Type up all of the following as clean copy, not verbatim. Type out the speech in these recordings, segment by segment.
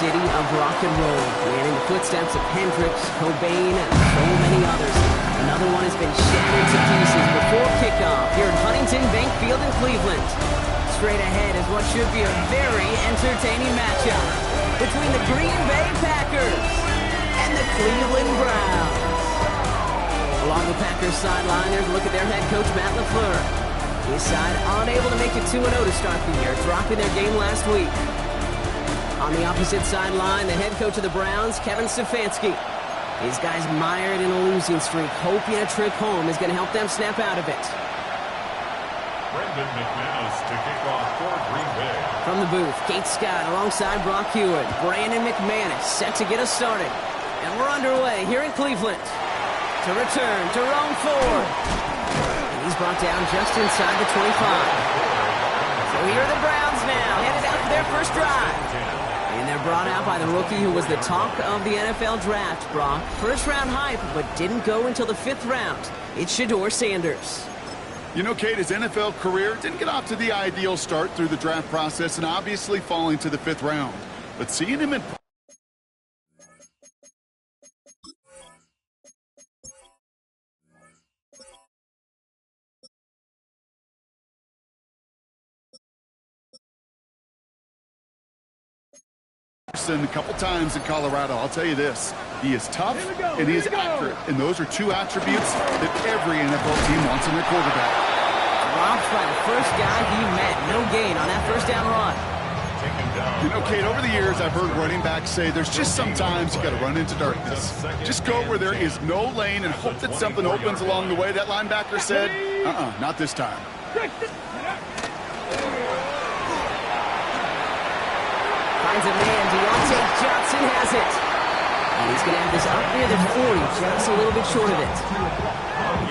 city of rock and roll, man, in the footsteps of Hendrix, Cobain, and so many others. Another one has been shattered to pieces before kickoff here at Huntington Bank Field in Cleveland. Straight ahead is what should be a very entertaining matchup between the Green Bay Packers and the Cleveland Browns. Along the Packers sideline, there's a look at their head coach, Matt LaFleur. His side unable to make it 2-0 to start the year, dropping their game last week. On the opposite sideline, the head coach of the Browns, Kevin Stefanski. His guys mired in a losing streak, hoping a trip home is going to help them snap out of it. Brendan McManus to kick off for Green Bay. From the booth, Kate Scott alongside Brock Hewitt. Brandon McManus set to get us started. And we're underway here in Cleveland. To return to roam forward. And he's brought down just inside the 25. So here are the Browns now, headed out for their first drive. And they're brought out by the rookie who was the talk of the NFL draft, Brock. First round hype, but didn't go until the 5th round. It's Shedeur Sanders. You know, Kate, his NFL career didn't get off to the ideal start through the draft process and obviously falling to the 5th round. But seeing him in a couple times in Colorado, I'll tell you this, he is tough and he is accurate, and those are two attributes that every NFL team wants in their quarterback. Dropped by the first guy he met. No gain on that first down run. You know, Kate, over the years I've heard running backs say there's just sometimes you got to run into darkness. Just go where there is no lane and hope that something opens along the way. That linebacker said, not this time. Finds a man, Deontay Johnson has it. And he's going to have this up near the 40, just a little bit short of it.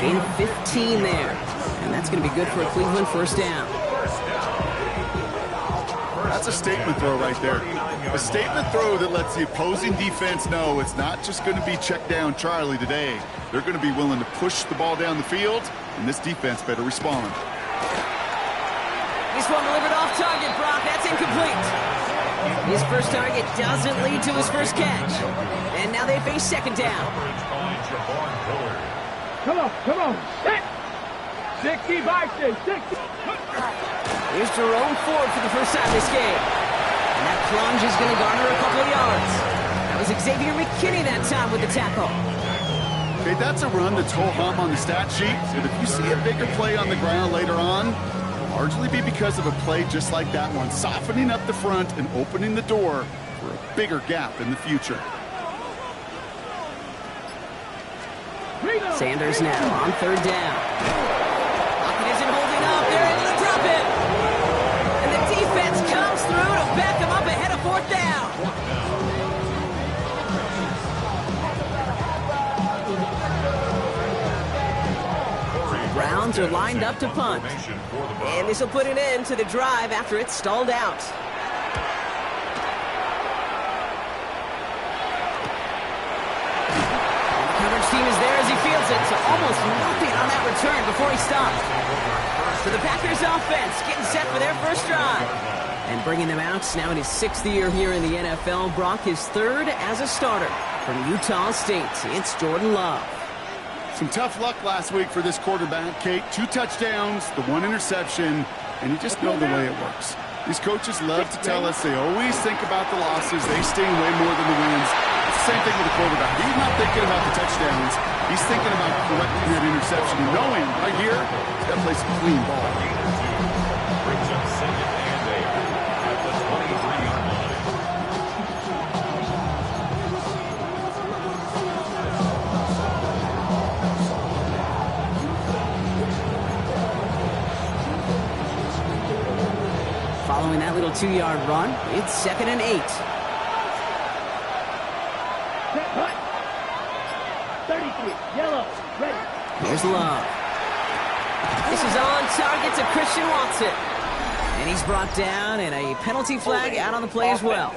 Gain of 15 there. And that's going to be good for a Cleveland first down. That's a statement throw right there. A statement throw that lets the opposing defense know it's not just going to be check down Charlie today. They're going to be willing to push the ball down the field, and this defense better respond. This one delivered off target, Brock. That's incomplete. His first target doesn't lead to his first catch. And now they face second down. Come on. 60 by 60. Here's Jerome Ford for the first time this game. And that plunge is going to garner a couple of yards. That was Xavier McKinney that time with the tackle. Okay, that's a run that's ho-hum on the stat sheet. But if you see a bigger play on the ground later on, it'll largely be because of a play just like that one, softening up the front and opening the door for a bigger gap in the future. Sanders now on third down. Pocket isn't holding up. They're able to drop it. And the defense comes through to back him up ahead of fourth down. The Browns are lined up to punt. And this will put an end to the drive after it stalled out. Team is there as he fields it, so almost nothing on that return before he stopped. So the Packers offense getting set for their first drive. And bringing them out now in his 6th year here in the NFL. Brock is 3rd as a starter from Utah State. It's Jordan Love. Some tough luck last week for this quarterback, Kate. 2 touchdowns, the 1 interception, and you just know the way it works. These coaches love to tell us they always think about the losses. They sting way more than the wins. It's the same thing with the quarterback. He's not thinking about the touchdowns. He's thinking about correcting that interception and knowing right here, he's got to play some clean ball. Brings up 2nd and 8 at the 23-yard line. Following that little 2-yard run, it's 2nd and 8. 33, yellow, ready. Here's Love. This is on target to Christian Watson. And he's brought down, and a penalty flag out on the play as well.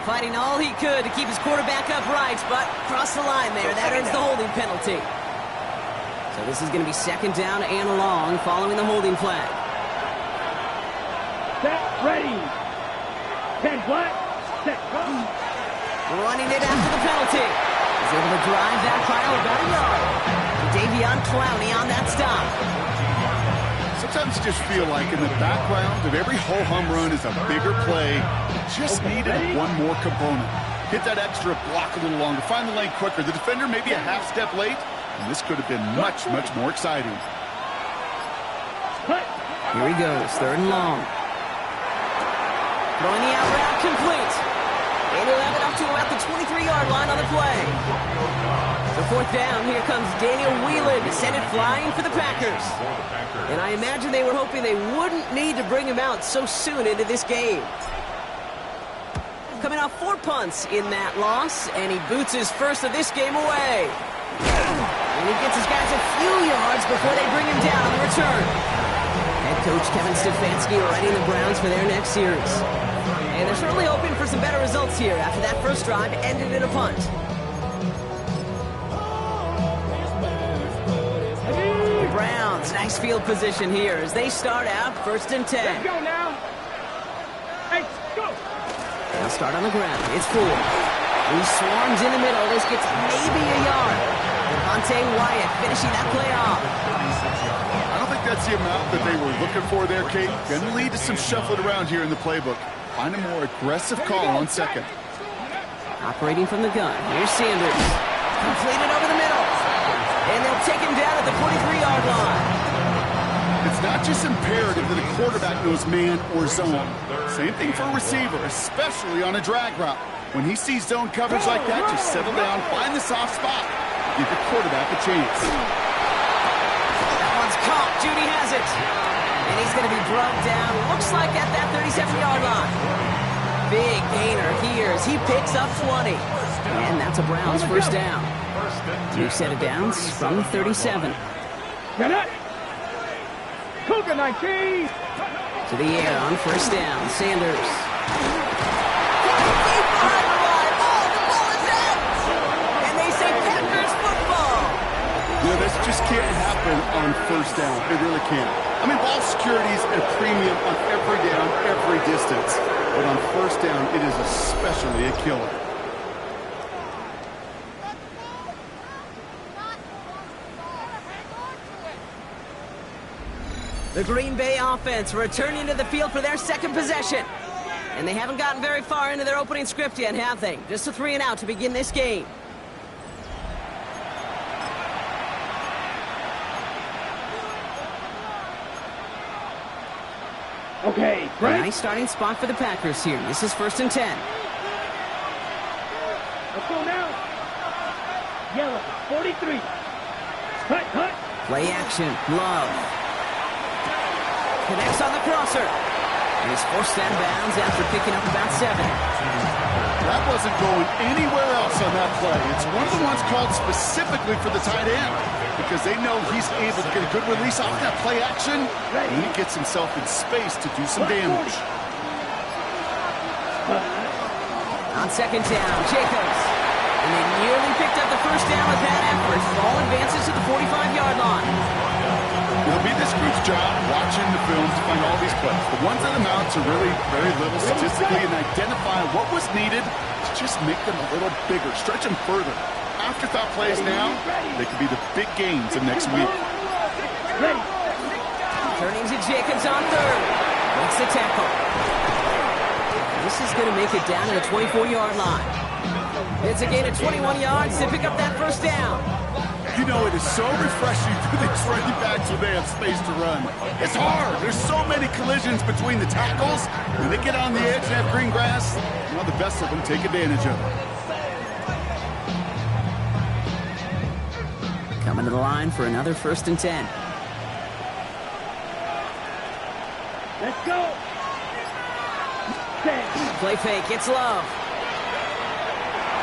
Fighting all he could to keep his quarterback upright, but crossed the line there. That earns the holding penalty. So this is going to be 2nd down and long following the holding flag. Set. Ready. 10 flat. Set. Go. Running it after the penalty. He's able to drive that pile about a yard. Davion Clowney on that stop. Sometimes you just feel like in the background of every ho-hum run is a bigger play. Just needed one more component. Hit that extra block a little longer. Find the lane quicker. The defender maybe a half step late. And this could have been much, much more exciting. Here he goes, 3rd and long. Throwing the out route complete. And he'll have it up to about the 23-yard line on the play. So 4th down, here comes Daniel Whelan to send it flying for the Packers. And I imagine they were hoping they wouldn't need to bring him out so soon into this game. Coming off 4 punts in that loss, and he boots his first of this game away. And he gets his guys a few yards before they bring him down on the return. Head coach Kevin Stefanski readying the Browns for their next series. And they're certainly hoping for some better results here after that first drive ended in a punt. The Browns, nice field position here as they start out 1st and 10. Let's go now. Hey, go. They'll start on the ground. It's Ford. He swarms in the middle. This gets maybe a yard. Devontae Wyatt finishing that play off. I don't think that's the amount that they were looking for there, Kate. Going to lead to some shuffling around here in the playbook. Find a more aggressive call on 2nd. Operating from the gun. Here's Sanders. Completed over the middle. And they'll take him down at the 43-yard line. It's not just imperative that a quarterback knows man or zone. Same thing for a receiver, especially on a drag route. When he sees zone coverage like that, just settle down, find the soft spot. Give your quarterback a chance. That one's caught. Judy has it. And he's going to be drugged down. Looks like at that 37-yard line. Big gainer here as he picks up 20. And that's a Browns 1st down. New set of downs from the 37. Get it. Cougar 19. To the air on 1st down. Sanders. This just can't happen on 1st down. It really can't. I mean, ball security is at a premium on every down, every distance. But on 1st down, it is especially a killer. The Green Bay offense returning to the field for their 2nd possession. And they haven't gotten very far into their opening script yet, have they? Just a 3 and out to begin this game. Okay, A right. nice starting spot for the Packers here. This is 1st and 10. Let's go now. Yellow, 43. Cut. Play action. Love. Connects on the crosser. And he's forced out of bounds after picking up about 7. That wasn't going anywhere else on that play. It's one of the ones called specifically for the tight end because they know he's able to get a good release off that play action, and he gets himself in space to do some damage. On 2nd down, Jacobs. And they nearly picked up the 1st down with that effort. Ball advances to the 45-yard line. It'll be this group's job watching the film to find all these plays. The ones that amount to really very little statistically and identify what was needed to just make them a little bigger, stretch them further. Afterthought plays now, they could be the big games of next week. Turning to Jacobs on 3rd. Makes the tackle. This is going to make it down to the 24-yard line. It's a gain of 21 yards to pick up that 1st down. You know, it is so refreshing for these running backs when they have space to run. It's hard. There's so many collisions between the tackles. When they get on the edge and have green grass, you know, the best of them take advantage of it. Coming to the line for another 1st and 10. Let's go. Play fake. It's Love.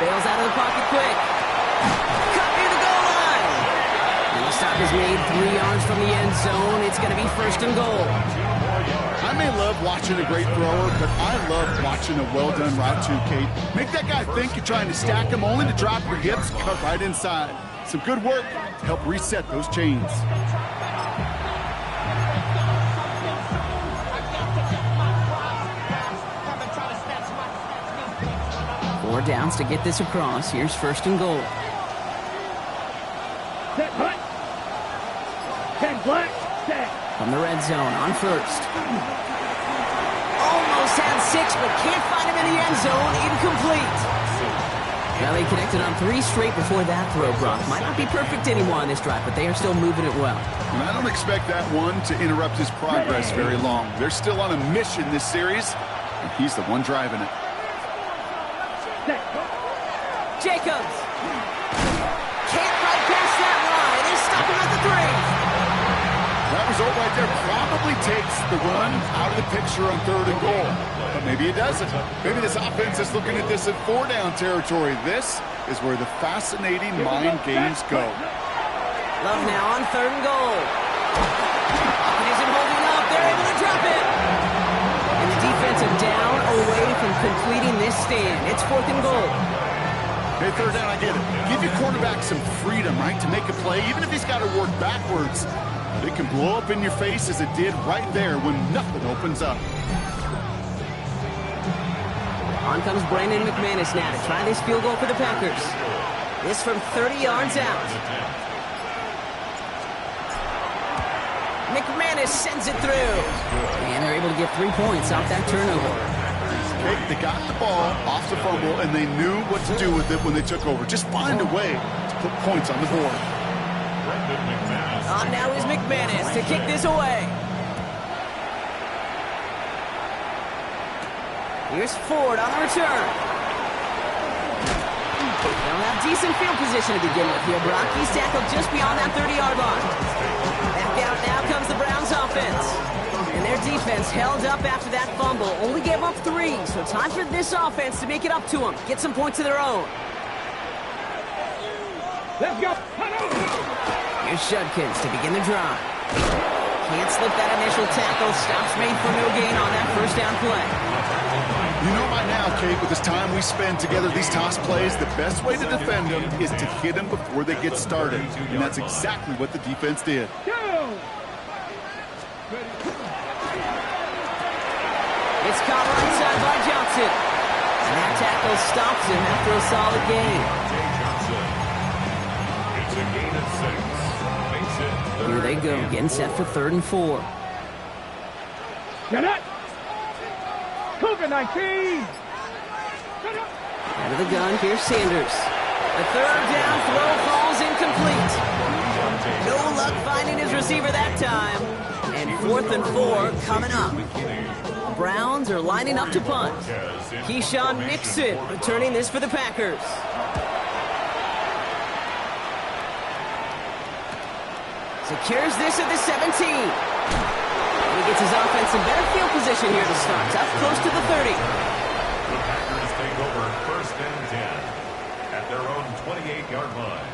Bails out of the pocket quick. Cut near the goal line. And the stop is made 3 yards from the end zone. It's going to be 1st and goal. I may love watching a great thrower, but I love watching a well-done route too, Kate. Make that guy think you're trying to stack him only to drop your hips, cut right inside. Some good work to help reset those chains. 4 downs to get this across. Here's 1st and goal. Set, hut. 10 black, set. From the red zone on 1st. Almost had 6, but can't find him in the end zone. Incomplete. Well, he connected on 3 straight before that throw, Brock. Might not be perfect anymore on this drive, but they are still moving it well. And I don't expect that one to interrupt his progress very long. They're still on a mission this series, and he's the one driving it. Set. Jacobs. Can't right past that line. They stop him at the 3. That result right there probably takes the run out of the picture on 3rd and goal. But maybe it doesn't. Maybe this offense is looking at this at 4-down territory. This is where the fascinating mind games go. Love now on 3rd and goal. It isn't holding up. They're able to drop it. And the defensive down away from completing this stand. It's 4th and goal. Hey, 3rd down, I get it. Give your quarterback some freedom, right, to make a play, even if he's got to work backwards. It can blow up in your face as it did right there when nothing opens up. On comes Brandon McManus now to try this field goal for the Packers. This from 30 yards out. McManus sends it through. And they're able to get 3 points off that turnover. They got the ball off the fumble, and they knew what to do with it when they took over. Just find a way to put points on the board. On now is McManus to kick this away. Here's Ford on the return. They'll have decent field position to begin with here, Brock. He's tackled just beyond that 30-yard line. Back out now comes the Browns offense. And their defense held up after that fumble. Only gave up 3, so time for this offense to make it up to them. Get some points of their own. Let's go. Here's Judkins to begin the drive. Can't slip that initial tackle. Stops made for no gain on that 1st down play. You know by now, Kate, with this time we spend together, these toss plays, the best way to defend them is to hit them before they get started. And that's exactly what the defense did. It's caught right side by Johnson. And that tackle stops him after a solid gain. It's a gain of 6. Makes it Here they go, getting set for 3rd and 4. Get it. COVID-19. Out of the gun, here's Sanders. The 3rd down throw falls incomplete. No luck finding his receiver that time. And 4th and 4 coming up. Browns are lining up to punt. Keyshawn Nixon returning this for the Packers. Secures this at the 17. And he gets his offense in better field position here to start. Up close to the 30. The Packers take over 1st and 10 at their own 28-yard line.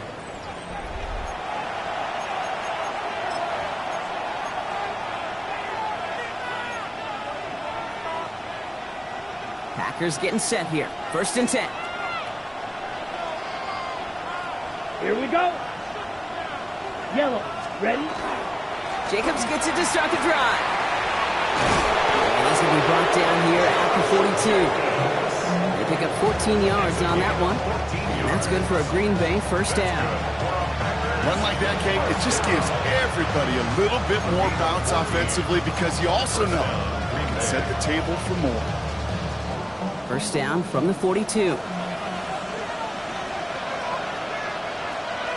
Packers getting set here. 1st and 10. Here we go. Yellow. Ready? Jacobs gets it to start the drive. And he's going to be brought down here at the 42. They pick up 14 yards on that one. And that's good for a Green Bay 1st down. Run like that, Kate, it just gives everybody a little bit more bounce offensively because you also know you can set the table for more. 1st down from the 42.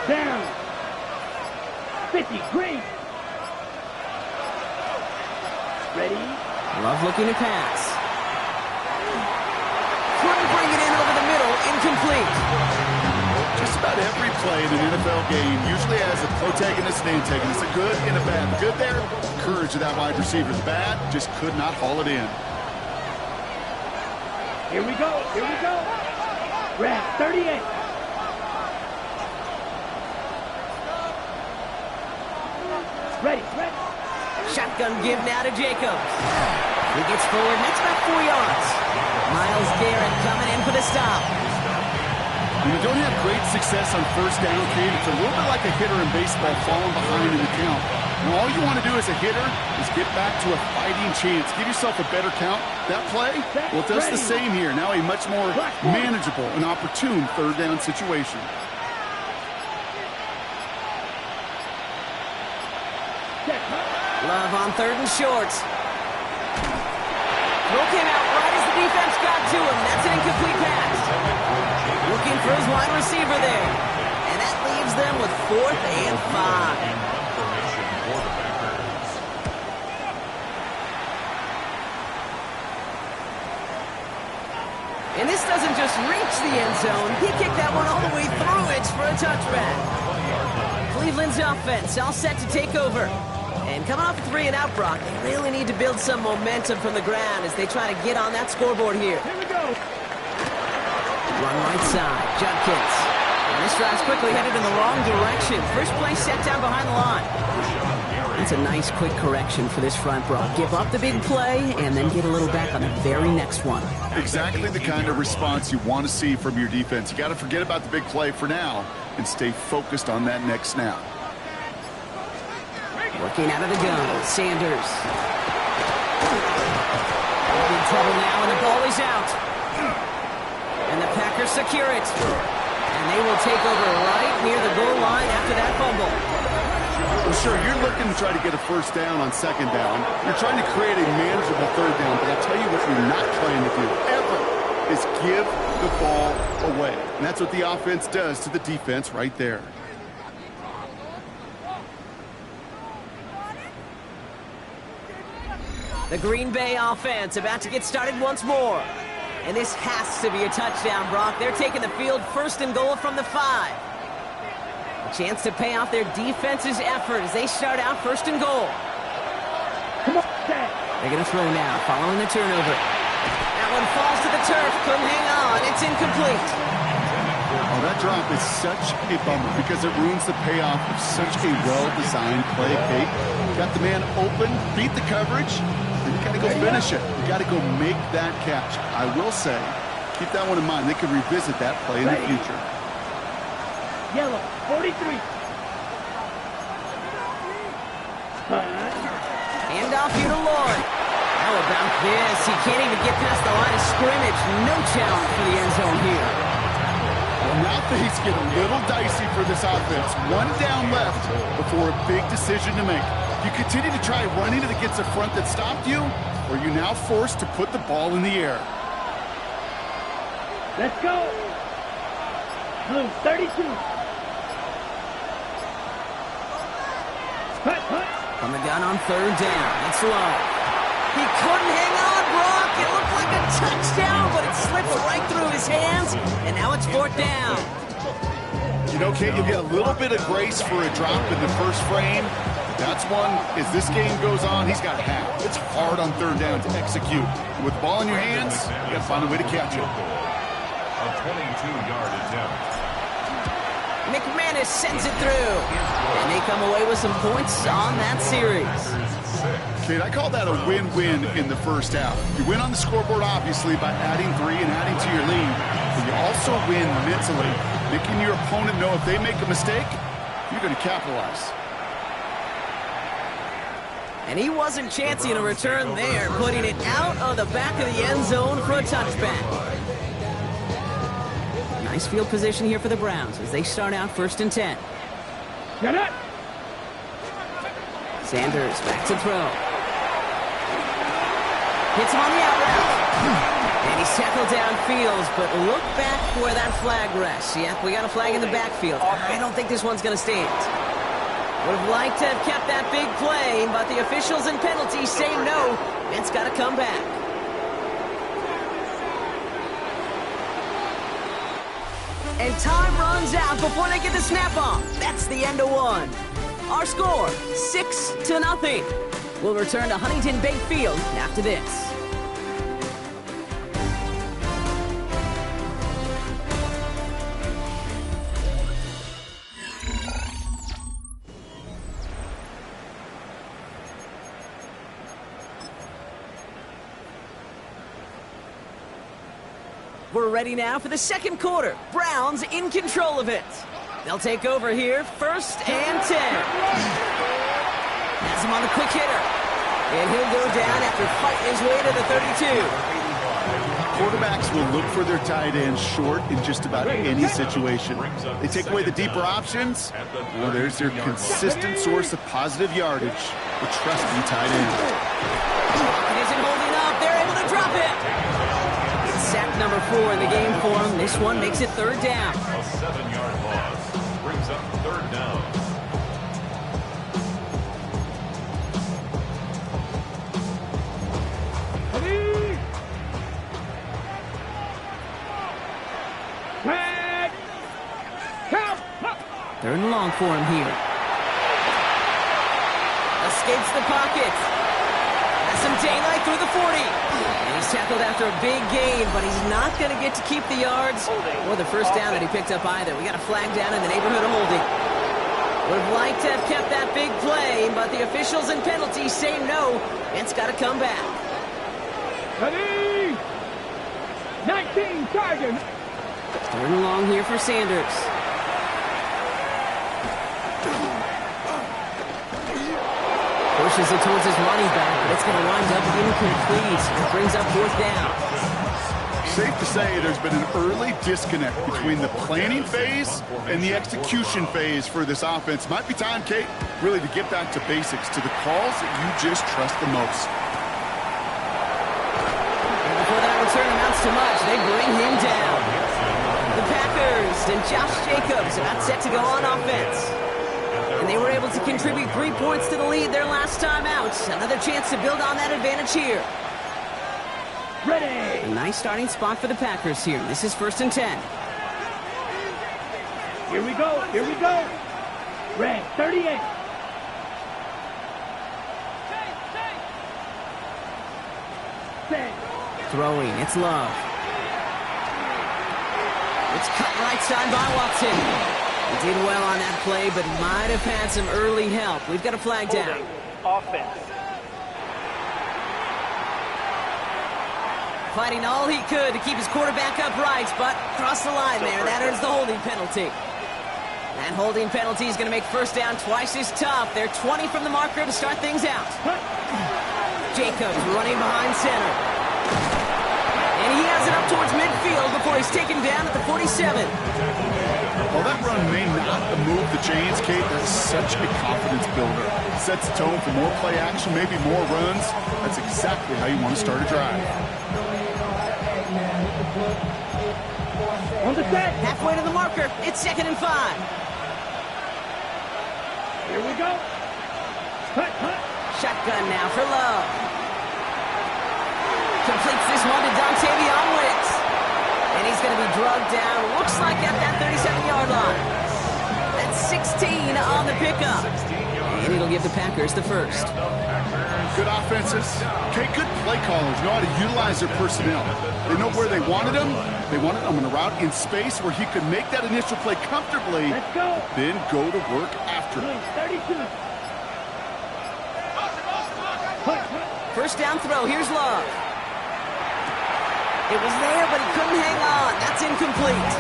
Down. 50. Green. Ready? Love looking to pass. Couldn't bring it in over the middle. Incomplete. Just about every play in an NFL game usually has a protagonist and antagonist, a good and a bad. The good there, courage of that wide receiver. The bad, just could not haul it in. Here we go. Here we go. Red 38. Ready. Ready. Shotgun give now to Jacobs. He gets forward. That's about 4 yards. Myles Garrett coming in for the stop. When you don't have great success on first down, Kate, it's a little bit like a hitter in baseball falling behind in the count. And all you want to do as a hitter is get back to a fighting chance. Give yourself a better count. That play, well, it does the same here. Now a much more manageable and opportune third down situation. Love on 3rd and short. Throw came out right as the defense got to him. That's an incomplete pass. Looking for his wide receiver there. And that leaves them with 4th and 5. And this doesn't just reach the end zone. He kicked that one all the way through it for a touchback. Cleveland's offense all set to take over. And coming off a 3-and-out, Brock, they really need to build some momentum from the ground as they try to get on that scoreboard here. Here we go. Run right side, Judkins. And this drive's quickly headed in the wrong direction. First play set down behind the line. That's a nice quick correction for this front, Brock. Give up the big play and then get a little back on the very next one. Exactly the kind of response you want to see from your defense. You got to forget about the big play for now and stay focused on that next snap. Working out of the gun, Sanders. In trouble now, and the ball is out. And the Packers secure it. And they will take over right near the goal line after that fumble. Well, sure, you're looking to try to get a first down on 2nd down. You're trying to create a manageable 3rd down, but I'll tell you what you're not trying to do, ever, is give the ball away. And that's what the offense does to the defense right there. The Green Bay offense about to get started once more. And this has to be a touchdown, Brock. They're taking the field 1st and goal from the 5. A chance to pay off their defense's effort as they start out 1st and goal. Come on, Dad. They're going to throw now, following the turnover. That one falls to the turf. Couldn't hang on. It's incomplete. Oh, that drop is such a bummer because it ruins the payoff of such a well-designed play, Kate. Got the man open, beat the coverage, then you got to go finish it. You got to go make that catch. I will say, keep that one in mind. They could revisit that play in the future. Yellow, 43. Handoff here to Lloyd. How about this? He can't even get past the line of scrimmage. No challenge for the end zone here. Well, now things get a little dicey for this offense. 1 down left before a big decision to make. You continue to try running it against a front that stopped you, or you're now forced to put the ball in the air. Let's go. Blue, 32. Hut, hut. From the gun on 3rd down. It's Love. He couldn't hang on, Brock. It looked like a touchdown, but it slips right through his hands, and now it's 4th down. You know, Kate, you'll get a little bit of grace for a drop in the first frame. That's one, as this game goes on, he's got half. It's hard on 3rd down to execute. With the ball in your hands, you got to find a way to catch it. A 22-yard attempt. McManus sends it through. And they come away with some points on that series. Kate, I call that a win-win in the first half. You win on the scoreboard, obviously, by adding 3 and adding to your lead. But you also win mentally, making your opponent know if they make a mistake, you're going to capitalize. And he wasn't chancing a return there, putting it out of the back of the end zone for a touchback. Nice field position here for the Browns as they start out 1st and 10. Get it. Sanders back to throw. Hits him on the out route. And he's tackled downfield, but look back where that flag rests. Yeah, we got a flag in the backfield. I don't think this one's going to stand. Would have liked to have kept that big play, but the officials and penalties say no. It's got to come back. And time runs out before they get the snap off. That's the end of 1. Our score, 6-0. We'll return to Huntington Bank Field after this. We're ready now for the second quarter. Browns in control of it. They'll take over here, 1st and 10. Has him on the quick hitter. And he'll go down after fighting his way to the 32. Quarterbacks will look for their tight ends short in just about any situation. They take away the deeper options. Well, there's their consistent source of positive yardage, the trusty tight end. It isn't holding up. They're able to drop it. It's sack number 4 in the game for him. This one makes it 3rd down. A 7-yard loss brings up 3rd down. Third and long for him here. Escapes the pocket. Has some daylight through the 40. And he's tackled after a big gain, but he's not going to get to keep the yards or the first down that he picked up either. We got a flag down in the neighborhood of holding. Would have liked to have kept that big play, but the officials and penalties say no. It's got to come back. Ready? 19, Sergeant. Third and long here for Sanders. Pushes it towards his running back, but it's going to wind up incomplete. It brings up 4th down. Safe to say there's been an early disconnect between the planning phase and the execution phase for this offense. Might be time, Kate, really to get back to basics, to the calls that you just trust the most. And before that return amounts to much, they bring him down. The Packers and Josh Jacobs about set to go on offense. And they were able to contribute 3 points to the lead their last time out. Another chance to build on that advantage here. Ready. A nice starting spot for the Packers here. This is 1st and 10. Here we go. Here we go. Red 38. Throwing, it's Love. It's cut right side by Watson. He did well on that play, but might have had some early help. We've got a flag down. Offense. Fighting all he could to keep his quarterback upright, but crossed the line there. That earns the holding penalty. That holding penalty is going to make 1st down twice as tough. They're 20 from the marker to start things out. Jacobs running behind center. And he has it up towards midfield before he's taken down at the 47. While that run may not move the chains, Kate, that's such a confidence builder. Sets the tone for more play action, maybe more runs. That's exactly how you want to start a drive. On the set. Halfway to the marker. It's 2nd and 5. Here we go. Cut. Shotgun now for Love. Completes this one to Dontavion Wicks. And he's going to be drugged down, looks like at that 37-yard line. That's 16 on the pickup. And it'll give the Packers the 1st. Good offenses. Okay, good play callers know how to utilize their personnel. They know where they wanted him. They wanted him in a route in space where he could make that initial play comfortably, Let's go. then go to work after it. 32. 1st down throw. Here's Love. It was there, but he couldn't hang on. That's incomplete.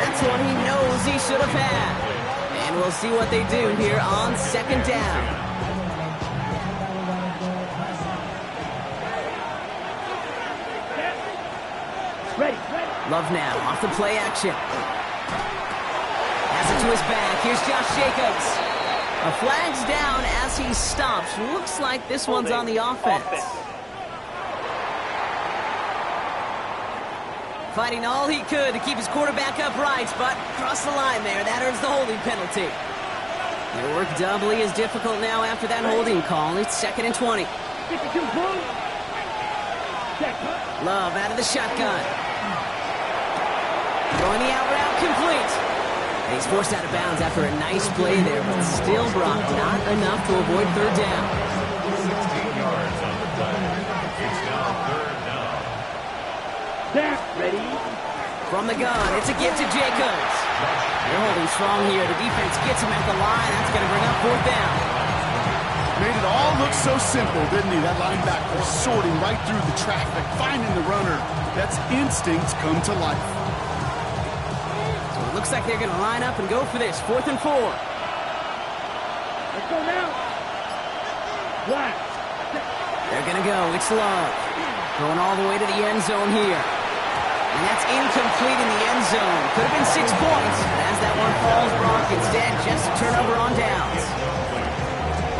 That's one he knows he should have had. And we'll see what they do here on 2nd down. Ready. Love now, off the play action. Has it to his back. Here's Josh Jacobs. A flag's down as he stops. Looks like this one's on the offense. Fighting all he could to keep his quarterback upright, but crossed the line there. That earns the holding penalty. Their work doubly is difficult now after that holding call. It's 2nd and 20. 52 full. Love out of the shotgun. Throwing the out route complete. And he's forced out of bounds after a nice play there, but still Brock not enough to avoid 3rd down. 16 yards on the play. It's now 3rd down. Snap. Ready. From the gun, it's a give to Jacobs. They're holding strong here. The defense gets him at the line. That's going to bring up 4th down. Made it all look so simple, didn't he? That linebacker sorting right through the traffic, finding the runner. That's instincts come to life. So it looks like they're going to line up and go for this. 4th and 4. Let's go now. Flat. They're going to go. It's Love. Going all the way to the end zone here. And that's incomplete in the end zone. Could have been 6 points. But as that one falls, Brock, instead, just a turnover on downs.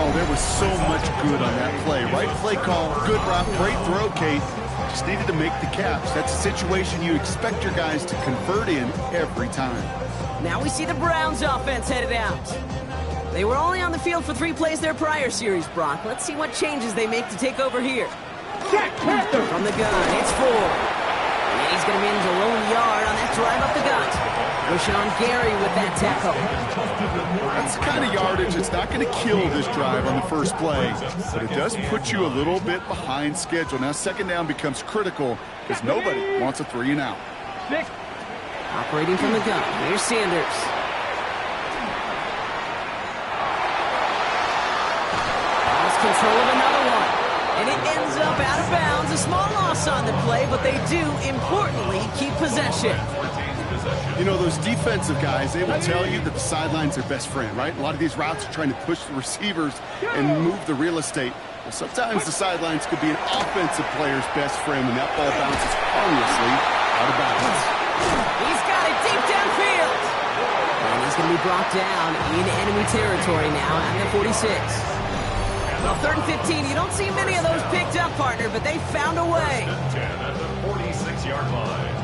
Oh, there was so much good on that play. Right play call, good route, great throw, Kate. Just needed to make the catch. That's a situation you expect your guys to convert in every time. Now we see the Browns offense headed out. They were only on the field for 3 plays their prior series, Brock. Let's see what changes they make to take over here. From the gun, it's Ford. And he's going to manage a lone yard on that drive up the gut. Rashawn Gary with that tackle. That's the kind of yardage that's not going to kill this drive on the first play, but it does put you a little bit behind schedule. Now, 2nd down becomes critical because nobody wants a 3 and out. Operating from the gun, here's Sanders. Lost control of another one. And it ends up out of bounds. A small loss on the play, but they do, importantly, keep possession. You know, those defensive guys, they will tell you that the sideline's their best friend, right? A lot of these routes are trying to push the receivers and move the real estate. Well, sometimes the sidelines could be an offensive player's best friend when that ball bounces harmlessly out of bounds. He's got it deep downfield. And he's going to be brought down in enemy territory now at the 46. Well, 3rd and 15, you don't see many of those picked up, partner, but they found a way. 10 at the 46-yard line.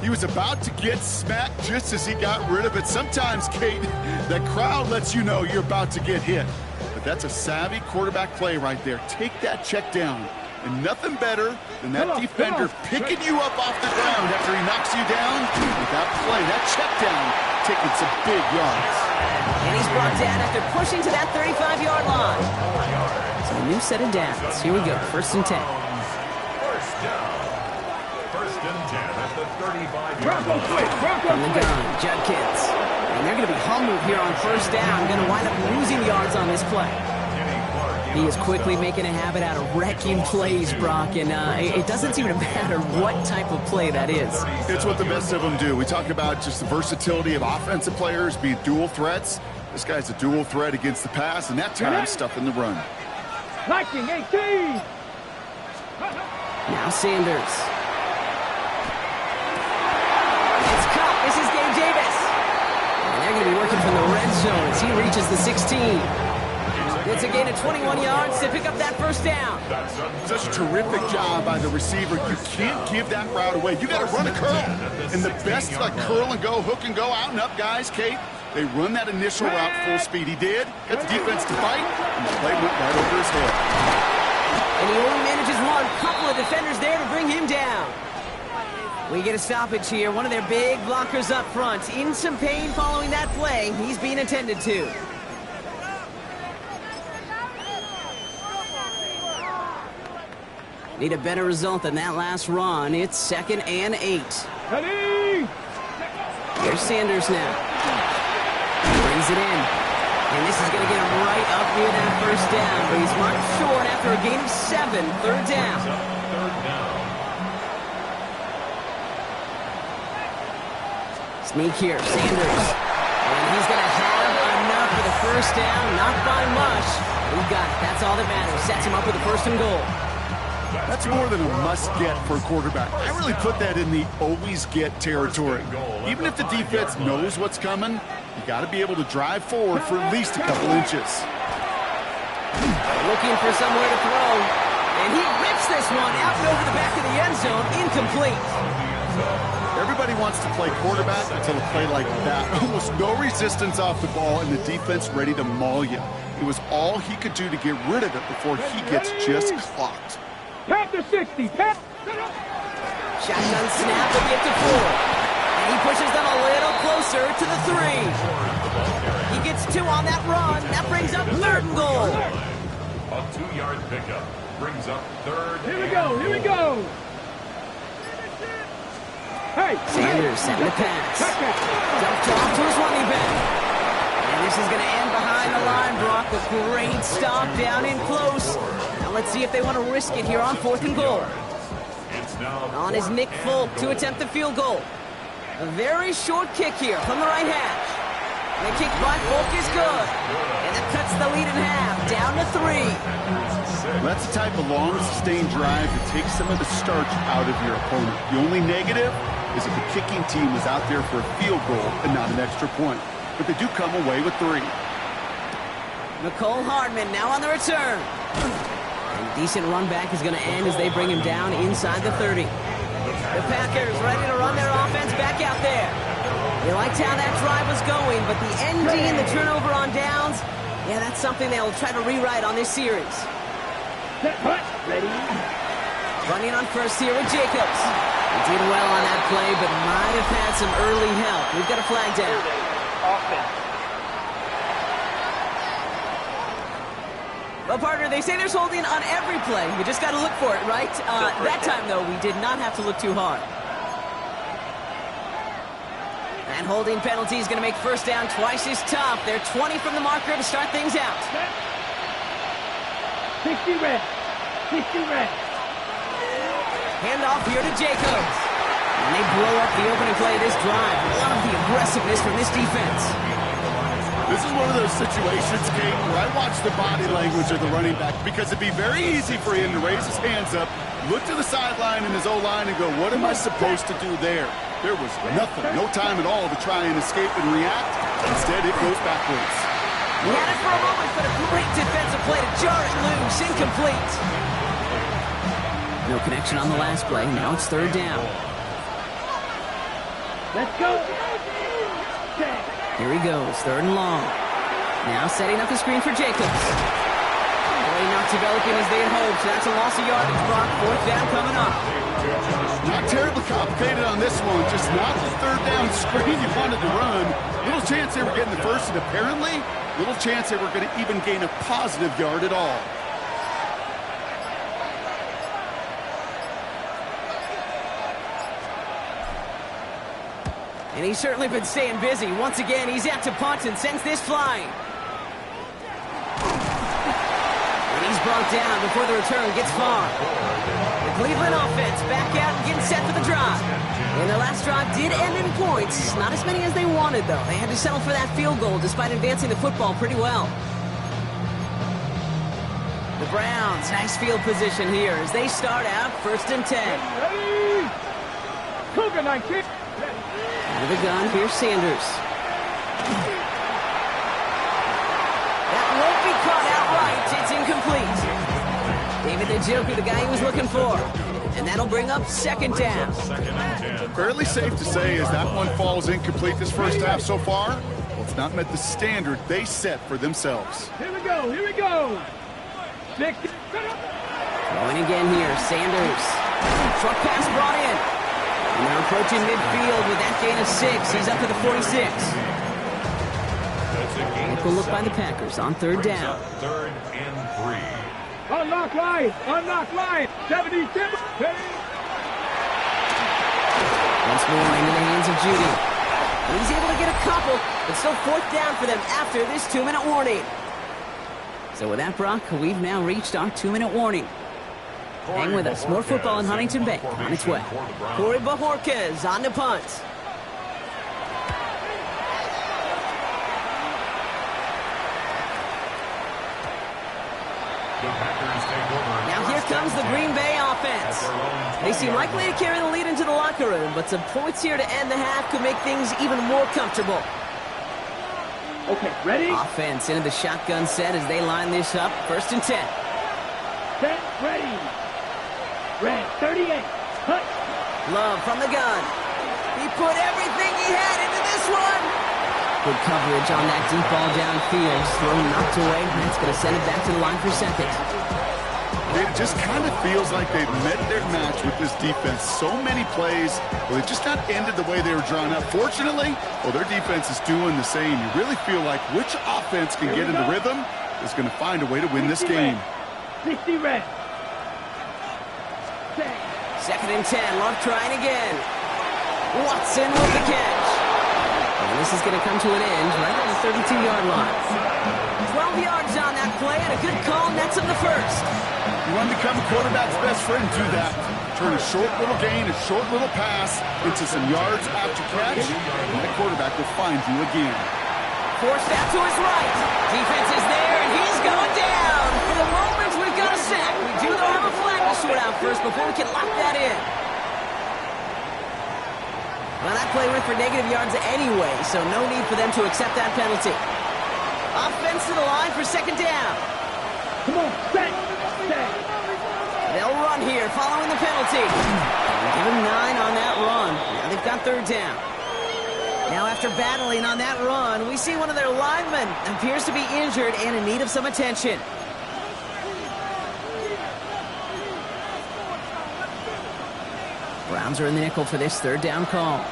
He was about to get smacked just as he got rid of it. Sometimes, Kate, that crowd lets you know you're about to get hit. But that's a savvy quarterback play right there. Take that check down. And nothing better than that defender picking you up off the ground after he knocks you down. With that play, that check down, taking some big yards. And he's brought down after pushing to that 35-yard line. So a new set of downs. Here we go, 1st and 10. First down. 1st and 10 at the 35-yard line. From the gun, Judkins. And they're going to be humbled here on 1st down. Going to wind up losing yards on this play. He is quickly making a habit out of wrecking plays, Brock, and it doesn't seem to matter what type of play that is. It's what the best of them do. We talk about just the versatility of offensive players being dual threats. This guy's a dual threat against the pass, and that time stuffing the run. Liking 18. Now Sanders. It's caught. This is Gabe Davis. And they're going to be working from the red zone as he reaches the 16. It's a gain of 21 yards to pick up that 1st down. Such a terrific job by the receiver. You can't give that route away. You got to run a curl. And the best, like curl and go, hook and go, out and up guys, Kate, they run that initial route full speed. He did. Got the defense to fight, and the play went right over his head. And he only manages one. Couple of defenders there to bring him down. We get a stoppage here. One of their big blockers up front. In some pain following that play. He's being attended to. Need a better result than that last run. It's 2nd and 8. Ready? Here's Sanders now. Brings it in. And this is going to get him right up near that 1st down. But he's marked short after a gain of 7. 3rd down. Sneak here, Sanders. And he's going to have enough for the 1st down. Not by much. He got it. That's all that matters. Sets him up with a 1st and goal. That's more than a must-get for a quarterback. I really put that in the always-get territory. Even if the defense knows what's coming, you got to be able to drive forward for at least a couple inches. Looking for somewhere to throw. And he rips this one out and over the back of the end zone. Incomplete. Everybody wants to play quarterback until a play like that. Almost no resistance off the ball and the defense ready to maul you. It was all he could do to get rid of it before he gets just clocked. Pat the 60. Pat. Shotgun snap will get to 4. And he pushes them a little closer to the 3. He gets 2 on that run. That brings up 3rd and goal. A 2-yard pickup brings up 3rd. Here we go. Here we go. Hey. Sanders setting the pass. Dumped off to his running back. And this is going to end behind the line, Brock. A great stop down in close. Now let's see if they want to risk it here on 4th and goal. On is Nick Folk to attempt the field goal. A very short kick here from the right hash. And the kick by Folk is good. And it cuts the lead in half, down to 3. That's the type of long, sustained drive that takes some of the starch out of your opponent. The only negative is if the kicking team was out there for a field goal and not an extra point. But they do come away with 3. Nicole Hardman now on the return. And decent run back is going to end as they bring him down inside the 30. The Packers ready to run their offense back out there. They liked how that drive was going, but the ND and the turnover on downs, yeah, that's something they'll try to rewrite on this series. Ready? Running on first here with Jacobs. He did well on that play, but might have had some early help. We've got a flag down. Well, partner, they say there's holding on every play. We just got to look for it, right? That time, though, we did not have to look too hard. And holding penalty is going to make first down twice as tough. They're 20 from the marker to start things out. 60 red. 60 red. Handoff here to Jacobs. And they blow up the opening play of this drive. A lot of the aggressiveness from this defense. This is one of those situations, Kate, where I watch the body language of the running back because it'd be very easy for him to raise his hands up, look to the sideline in his O-line and go, what am I supposed to do there? There was nothing, no time at all to try and escape and react. Instead, it goes backwards. He had it for a moment, but a great defensive play to jar it loose. Incomplete. No connection on the last play. Now it's 3rd down. Let's go. Here he goes, 3rd and long. Now setting up the screen for Jacobs. Play not developing as they had hoped. That's a loss of yardage, Brock. 4th down coming up. Not terribly complicated on this one. Just not the 3rd down screen you wanted to run. Little chance they were getting the first, and apparently, little chance they were going to even gain a positive yard at all. And he's certainly been staying busy. Once again, he's out to punt and sends this flying. And he's brought down before the return gets far. The Cleveland offense back out and getting set for the drive. And their last drive did end in points. Not as many as they wanted, though. They had to settle for that field goal despite advancing the football pretty well. The Browns, nice field position here as they start out 1st and 10. Ready? Cougar 19. Out of the gun, here's Sanders. That won't be caught outright. It's incomplete. David Njoku, the guy he was looking for. And that'll bring up 2nd down. Fairly safe to say as that one falls incomplete this first half so far. Well, it's not met the standard they set for themselves. Here we go. Here we go. Going again here, Sanders. Short pass brought in. And they're approaching midfield with that gain of 6. He's up to the 46. Look look by the Packers on 3rd down. 3rd and 3. Unlock line. Unlock line. 77. Once more into the hands of Judy. And he's able to get a couple, but still 4th down for them after this 2-minute warning. So with that, Brock, we've now reached our 2-minute warning. Hang with us. More football in Huntington Bank on its way. Corey Bajorquez on the punt. Now here comes the Green Bay offense. They seem likely to carry the lead into the locker room, but some points here to end the half could make things even more comfortable. Okay, ready? Offense into the shotgun set as they line this up. 1st and 10. Set, ready. Red, 38. Hut. Love from the gun. He put everything he had into this one. Good coverage on that deep ball downfield. Throw knocked away. That's going to send it back to the line for 2nd. It just kind of feels like they've met their match with this defense. So many plays where they just not ended the way they were drawn up. Fortunately, well, their defense is doing the same. You really feel like which offense can get into rhythm is going to find a way to win this game. 60 red. 2nd and 10. Love trying again. Watson with the catch. And This is going to come to an end right at the 32-yard line. 12 yards on that play, and a good call nets him the first. You want to become a quarterback's best friend, do that. Turn a short little gain, a short little pass into some yards after catch, and that quarterback will find you again. Forced out to his right. Defense is there, and he's going down. For the moment, we've got a sack. We do, though, have a flag to sort out first before we can lock that in. Well, that play went for negative yards anyway, so no need for them to accept that penalty. Offense to the line for second down. Come on, set. They'll run here following the penalty. Give him 9 on that run. Now they've got third down. Now after battling on that run, we see one of their linemen appears to be injured and in need of some attention. Browns are in the nickel for this third down call.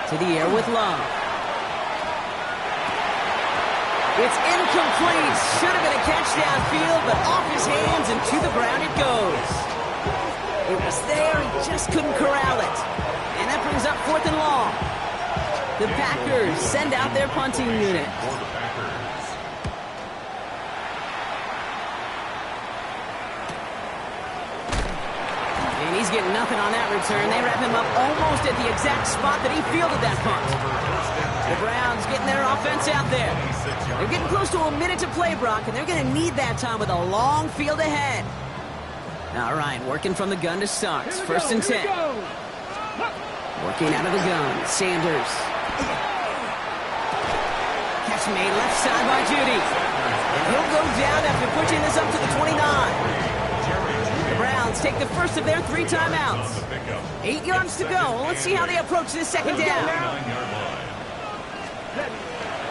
To the air with Love. It's incomplete. Should have been a catch downfield, but off his hands and to the ground it goes. It was there, he just couldn't corral it. And that brings up 4th and long. The Packers send out their punting unit. And he's getting nothing on that return. They wrap him up almost at the exact spot that he fielded that punt. The Browns getting their offense out there. They're getting close to a minute to play, Brock, and they're going to need that time with a long field ahead. All right, working from the gun to start. 1st and 10. Working out of the gun. Sanders. Catch made left side by Judy. And he'll go down after pushing this up to the 29. The Browns take the first of their 3 timeouts. 8 yards to go. Let's see how they approach this second down.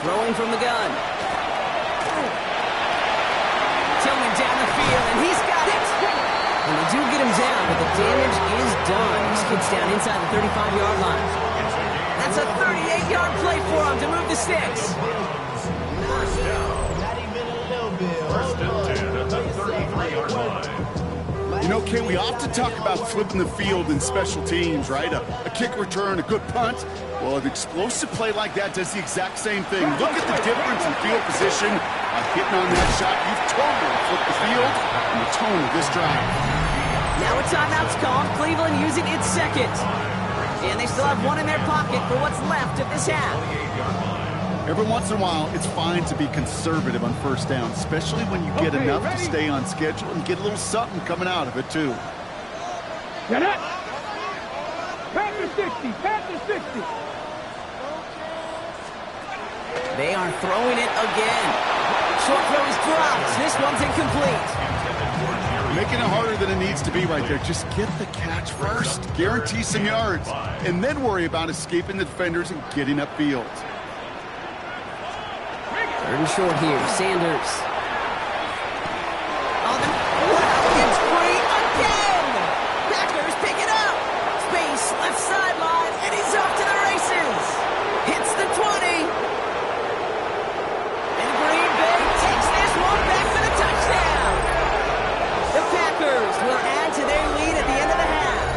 Throwing from the gun. Tillman down the field, and he's got it. And they do get him down, but the damage is done. This kid's down inside the 35-yard line. That's a 38-yard play for him to move the sticks. First and 10 at the 33-yard line. You know, Kate, we often talk about flipping the field in special teams, right? A kick return, a good punt. Well, an explosive play like that does the exact same thing. Look at the difference in field position. Hitting on that shot, you've totally flipped the field and the tone of this drive. Now a timeout's called. Cleveland using its second. And they still have one in their pocket for what's left of this half. Every once in a while, it's fine to be conservative on first down, especially when you get enough to stay on schedule and get a little something coming out of it, too. Get it! Panther 60! Panther 60! They are throwing it again. Short throw is dropped. This one's incomplete. Making it harder than it needs to be right there. Just get the catch first. Guarantee some yards. And then worry about escaping the defenders and getting upfield. 3rd and short here. Sanders. It's free again. Packers pick it up. Space, left sideline, and he's off to the races. Hits the 20. And Green Bay takes this one back for the touchdown. The Packers will add to their lead at the end of the half.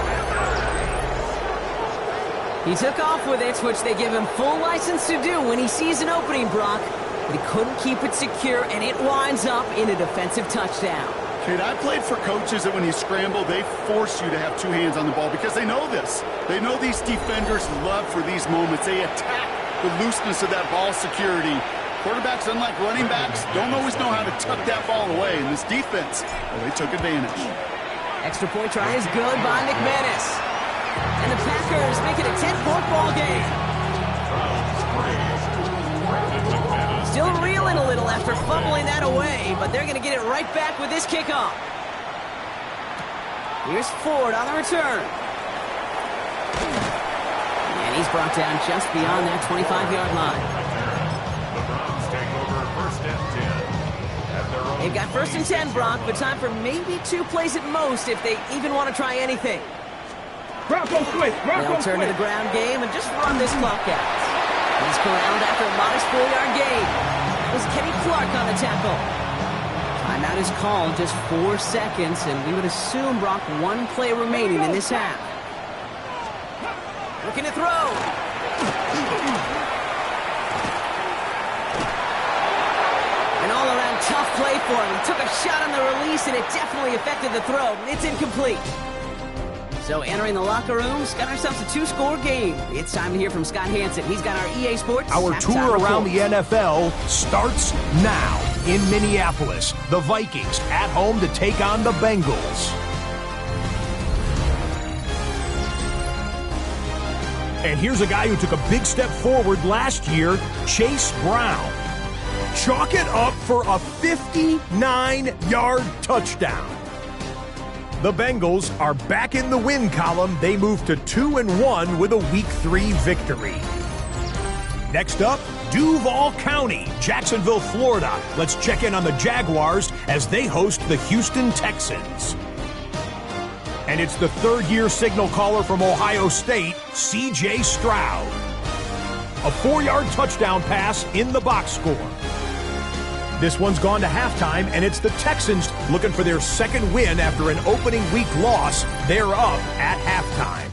He took off with it, which they give him full license to do when he sees an opening, Brock. But he couldn't keep it secure, and it winds up in a defensive touchdown. Kate, I played for coaches that when you scramble, they force you to have 2 hands on the ball because they know this. They know these defenders love for these moments. They attack the looseness of that ball security. Quarterbacks, unlike running backs, don't always know how to tuck that ball away. In this defense, well, they took advantage. Extra point try is good by McManus. And the Packers make it a 10-point ball game. Still reeling a little after fumbling that away, but they're going to get it right back with this kickoff. Here's Ford on the return. And he's brought down just beyond that 25-yard line. The Browns take over 1st and 10. They've got 1st and 10, Brock, but time for maybe 2 plays at most if they even want to try anything. Bronco switch! Bronco They'll turn to the ground game and just run this clock out. He's corralled after a modest 4-yard gain. That was Kenny Clark on the tackle. Timeout is called, just 4 seconds, and we would assume, Brock, 1 play remaining in this half. Looking to throw. An all-around tough play for him. He took a shot on the release, and it definitely affected the throw. It's incomplete. So entering the locker room, got ourselves a 2-score game. It's time to hear from Scott Hansen. He's got our EA Sports Our halftime tour around report. the NFL starts now in Minneapolis. The Vikings at home to take on the Bengals. And here's a guy who took a big step forward last year, Chase Brown. Chalk it up for a 59-yard touchdown. The Bengals are back in the win column. They move to 2-1 with a Week 3 victory. Next up, Duval County, Jacksonville, Florida. Let's check in on the Jaguars as they host the Houston Texans. And it's the third-year signal caller from Ohio State, C.J. Stroud. A 4-yard touchdown pass in the box score. This one's gone to halftime, and it's the Texans looking for their second win after an opening week loss. They're up at halftime.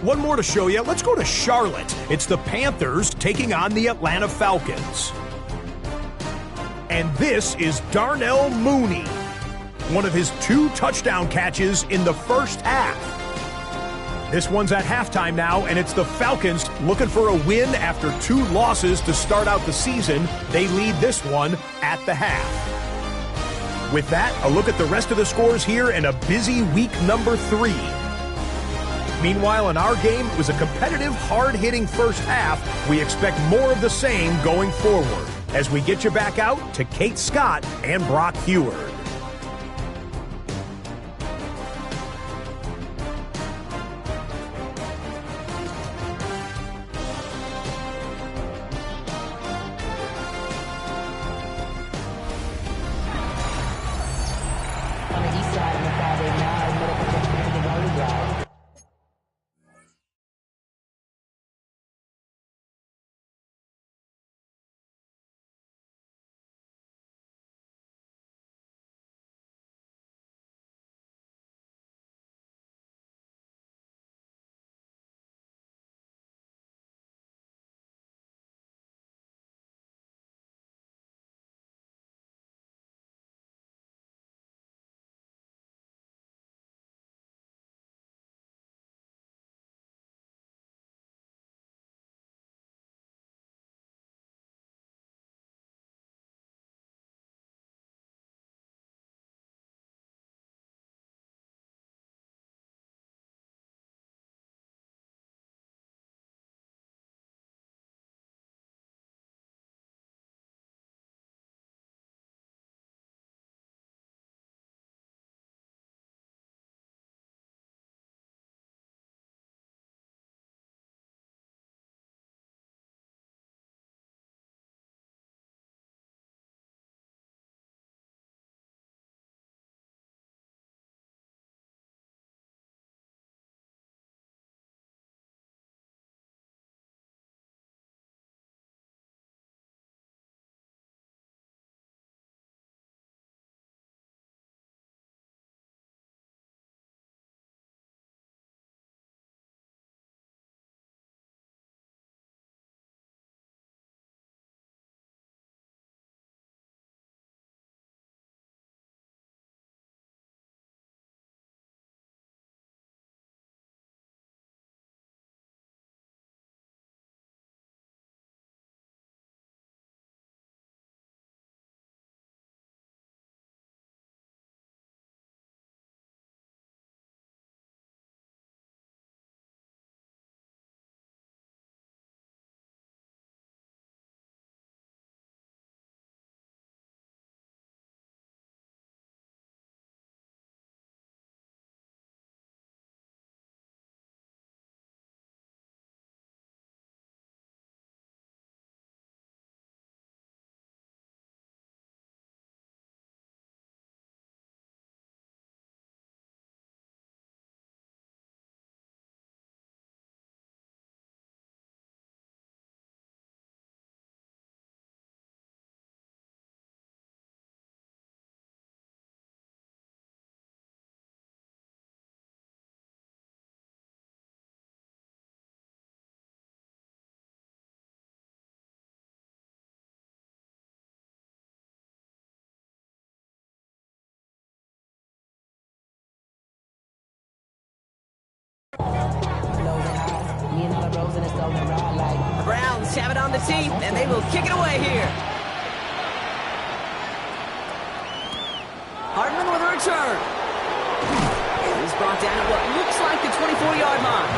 One more to show you. Let's go to Charlotte. It's the Panthers taking on the Atlanta Falcons. And this is Darnell Mooney. One of his 2 touchdown catches in the first half. This one's at halftime now, and it's the Falcons looking for a win after 2 losses to start out the season. They lead this one at the half. With that, a look at the rest of the scores here in a busy week number 3. Meanwhile, in our game, it was a competitive, hard-hitting first half. We expect more of the same going forward as we get you back out to Kate Scott and Brock Heward. have it on the tee, and they will kick it away here. Hardman with a return. He's brought down at what looks like the 24-yard line.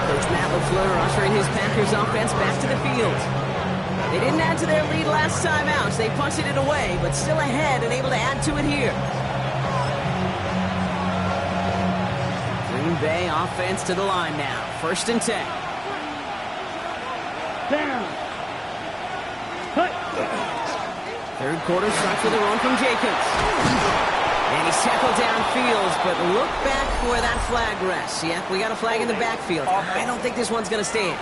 Coach Matt LaFleur ushering his Packers offense back to the field. They didn't add to their lead last time out. They punted it away, but still ahead and able to add to it here. Green Bay offense to the line now. 1st and 10. Down. Cut. Third quarter starts with a run from Jacobs. And he's tackled downfield, but look back where that flag rests. Yeah, we got a flag in the backfield. I don't think this one's going to stand.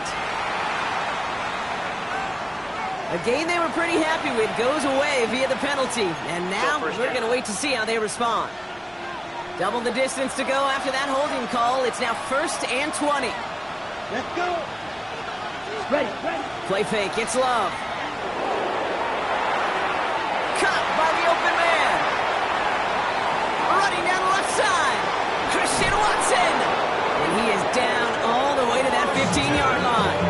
A game they were pretty happy with goes away via the penalty. And now we're going to wait to see how they respond. Double the distance to go after that holding call. It's now 1st and 20. Let's go. Ready. Play fake. It's Love. Caught by the open man. Running down the left side. Christian Watson. And he is down all the way to that 15-yard line.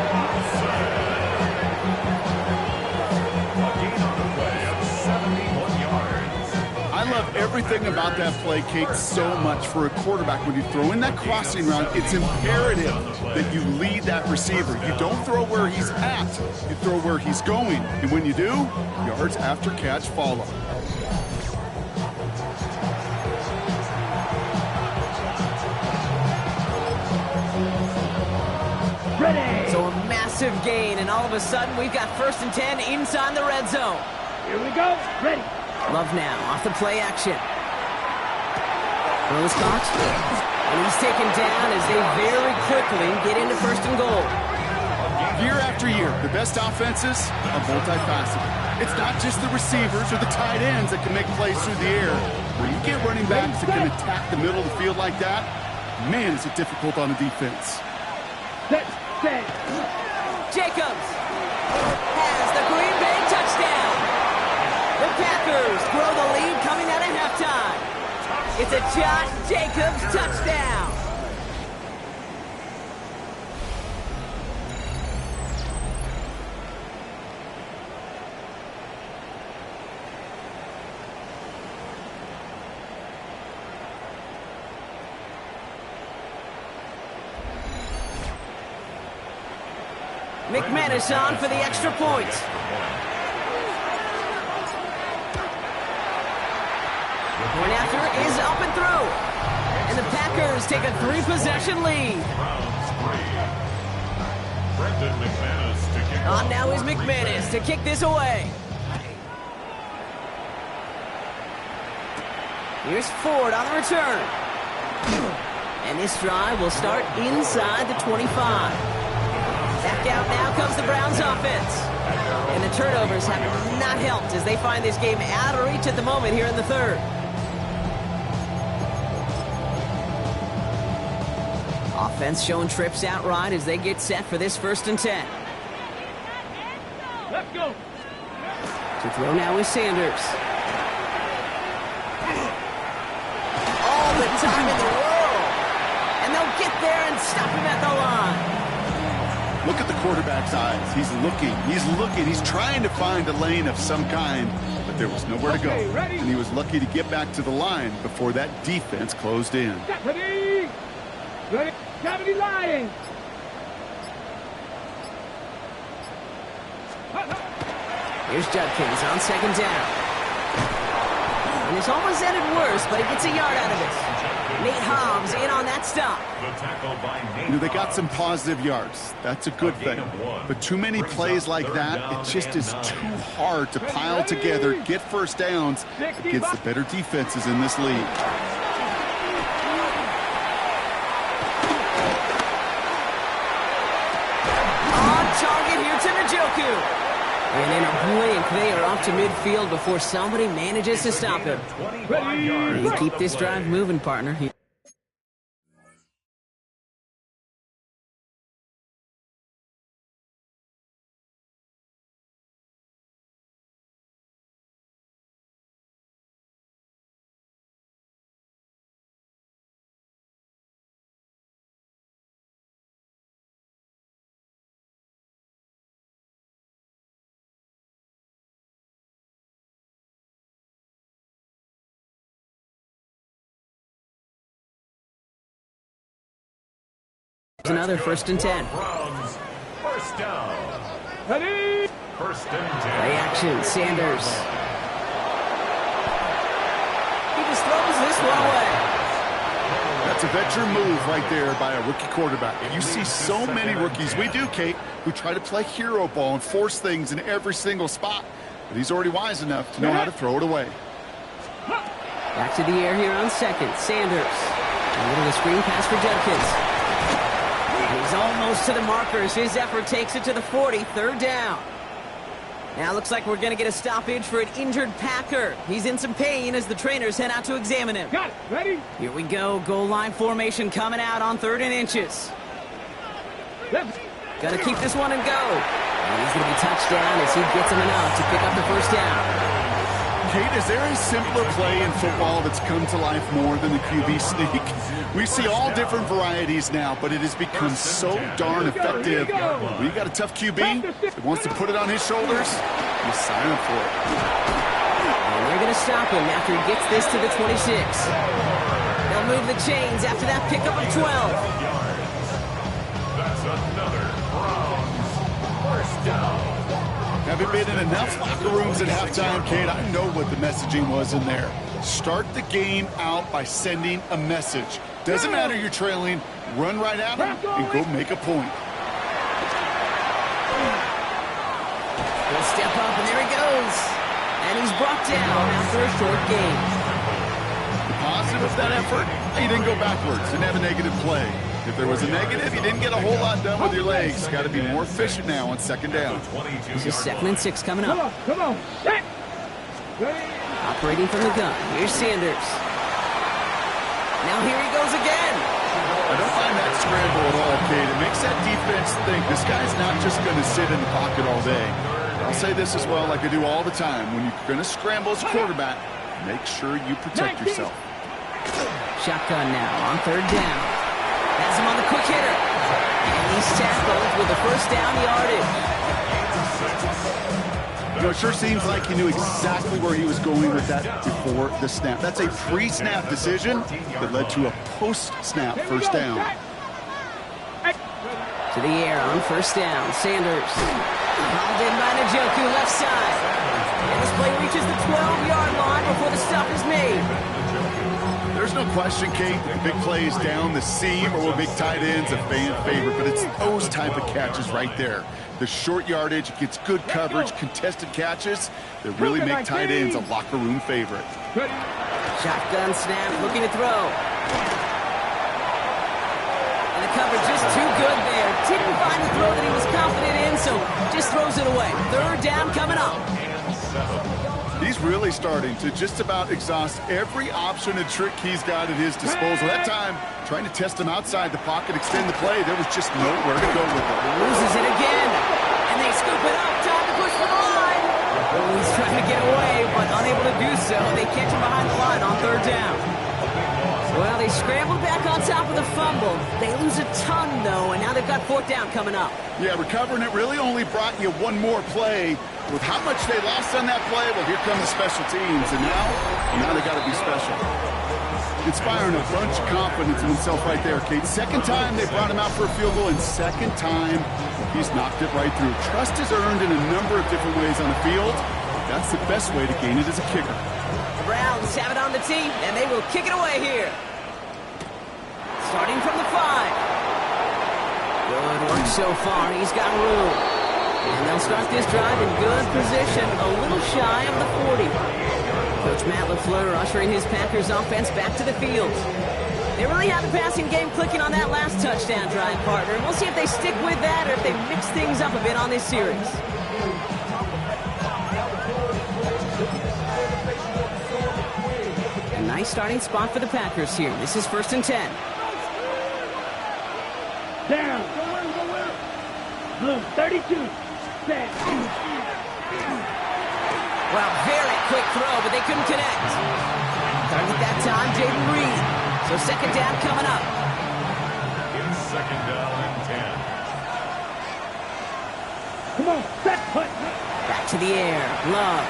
I love everything about that play, Kate, so much for a quarterback. When you throw in that crossing route, it's imperative that you lead that receiver. You don't throw where he's at, you throw where he's going. And when you do, yards after catch follow. Ready. So a massive gain, and all of a sudden we've got 1st and 10 inside the red zone. Here we go. Ready. Love now, off the play action. Throws caught. And he's taken down as they very quickly get into 1st and goal. Year after year, the best offenses are multifaceted. It's not just the receivers or the tight ends that can make plays through the air. When you get running backs that can attack the middle of the field like that, man, is it difficult on a defense. Set. Jacobs has the Green Bay touchdown. The Packers grow the lead coming out of halftime. It's a Josh Jacobs touchdown. McManus on for the extra point. Point after is up and through. And the Packers take a 3-possession lead. On now is McManus to kick this away. Here's Ford on the return. And this drive will start inside the 25. Back out now comes the Browns offense. And the turnovers have not helped as they find this game out of reach at the moment here in the 3rd. Offense showing trips outright as they get set for this 1st and 10. Let's go. To throw now is Sanders. All the time in the world. And they'll get there and stop him at the line. Look at the quarterback's eyes. He's looking, he's trying to find a lane of some kind, but there was nowhere to go. And he was lucky to get back to the line before that defense closed in. Ready. Cavity line. Here's Judkins on 2nd down. And it's almost ended worse, but he gets a yard out of it. Nate Hobbs in on that stop. They got some positive yards. That's a good thing. But too many plays like that, it just is too hard to pile together, get 1st downs against the better defenses in this league. On target here to Njoku. And in a blink, they are off to midfield before somebody manages to stop him. You keep this drive moving, partner. Another 1st and 10. Browns, first down. Ready? First and 10. Play action, Sanders. He just throws this one away. That's a veteran move right there by a rookie quarterback. You see so many rookies, we do, Kate, who try to play hero ball and force things in every single spot. But he's already wise enough to know how to throw it away. Back to the air here on 2nd. Sanders. A little screen pass for Judkins. He's almost to the markers. His effort takes it to the 40. 3rd down. Now looks like we're going to get a stoppage for an injured Packer. He's in some pain as the trainers head out to examine him. Got it. Ready? Here we go. Goal line formation coming out on 3rd and inches. Left. Gonna keep this one and go. And he's going to be touchdown as he gets him enough to pick up the 1st down. Kate, is there a simpler play in football that's come to life more than the QB sneak? We see all different varieties now, but it has become so darn effective. When you got a tough QB that wants to put it on his shoulders, you sign up for it. And they're going to stop him after he gets this to the 26. They'll move the chains after that pickup of 12. That's another Browns, first down. Having been in enough locker rooms at halftime, Kate, I know what the messaging was in there. Start the game out by sending a message. Doesn't matter you're trailing, run right at them and go make a point. He'll step up, and there he goes. And he's brought down after a short game. The positive of that effort, he didn't go backwards, didn't have a negative play. If there was a negative, you didn't get a whole lot done with your legs. Got to be more efficient now on 2nd down. This is 2nd and 6 coming Come up. on. Come on. Set. Ready? Operating from the gun. Here's Sanders. Now here he goes again. I don't find that scramble at all, Kate. It makes that defense think this guy's not just going to sit in the pocket all day. I'll say this as well, like I do all the time. When you're going to scramble as a quarterback, make sure you protect yourself. Shotgun now on 3rd down. Has him on the quick hitter. And he's tackled with the 1st down yardage. You know, it sure seems like he knew exactly where he was going with that before the snap. That's a pre-snap decision that led to a post-snap 1st down. To the air on 1st down. Sanders. Called in by Njoku, left side. And this play reaches the 12-yard line before the stop is made. There's no question, Kate, big plays down the seam or will make tight ends a fan favorite, but it's those type of catches right there. The short yardage, gets good coverage, contested catches that really make tight ends a locker room favorite. Shotgun snap, looking to throw. And the coverage just too good there. Didn't find the throw that he was confident in, so just throws it away. 3rd down coming up. He's really starting to just about exhaust every option and trick he's got at his disposal. That time, trying to test him outside the pocket, extend the play, there was just nowhere to go with it. Loses it again. And they scoop it up. Time to push for the line. Oh, he's trying to get away, but unable to do so. They catch him behind the line on 3rd down. Well, they scrambled back on top of the fumble. They lose a ton, though, and now they've got 4th down coming up. Yeah, recovering it really only brought you one more play. With how much they lost on that play, well, here come the special teams, and now they got to be special. Inspiring a bunch of confidence in himself right there, Kate. 2nd time they brought him out for a field goal, and 2nd time he's knocked it right through. Trust is earned in a number of different ways on the field. That's the best way to gain it as a kicker. The Browns have it on the tee, and they will kick it away here. Starting from the 5. Good work so far. He's got room. And they'll start this drive in good position, a little shy of the 40. Coach Matt LaFleur ushering his Packers offense back to the field. They really have the passing game clicking on that last touchdown drive, partner. We'll see if they stick with that or if they mix things up a bit on this series. A nice starting spot for the Packers here. This is 1st and 10. Down. Blue, 32. Set. Well, very quick throw, but they couldn't connect. Target that time, Jaden Reed. So 2nd down coming up. In 2nd down and 10. Come on, set, put. Back to the air, Love.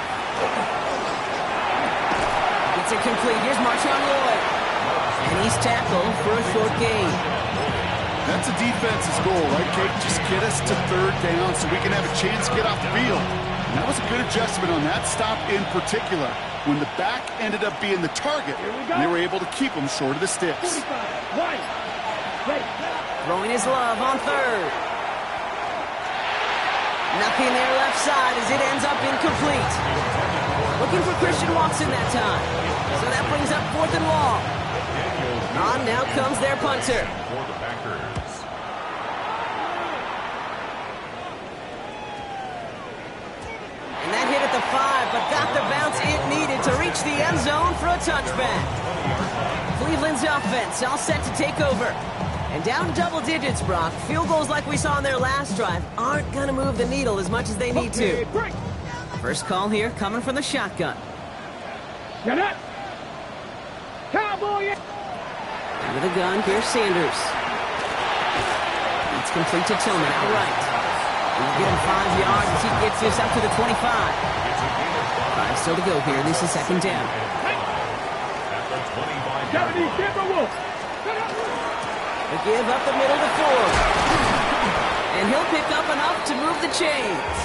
Gets it complete, here's Marshawn Lloyd. And he's tackled for a short gain. That's a defense's goal, right, Kate? Just get us to third down so we can have a chance to get off the field. And that was a good adjustment on that stop in particular, when the back ended up being the target, and they were able to keep him short of the sticks. Throwing his love on third. Nothing there left side as it ends up incomplete. Looking for Christian Watson that time. So that brings up 4th and long. On now comes their punter. For the Packers. And that hit at the 5, but got the bounce it needed to reach the end zone for a touchback. Cleveland's offense all set to take over. And down double digits, Brock. Field goals like we saw in their last drive aren't going to move the needle as much as they need to. First call here coming from the shotgun. Get up! Cowboy! Under the gun, here's Sanders. It's complete to Tillman, outright. We'll get him 5 yards as he gets this up to the 25. 5 still to go here. This is second down. At the 25-yard line. They give up the middle to Ford. And he'll pick up enough to move the chains.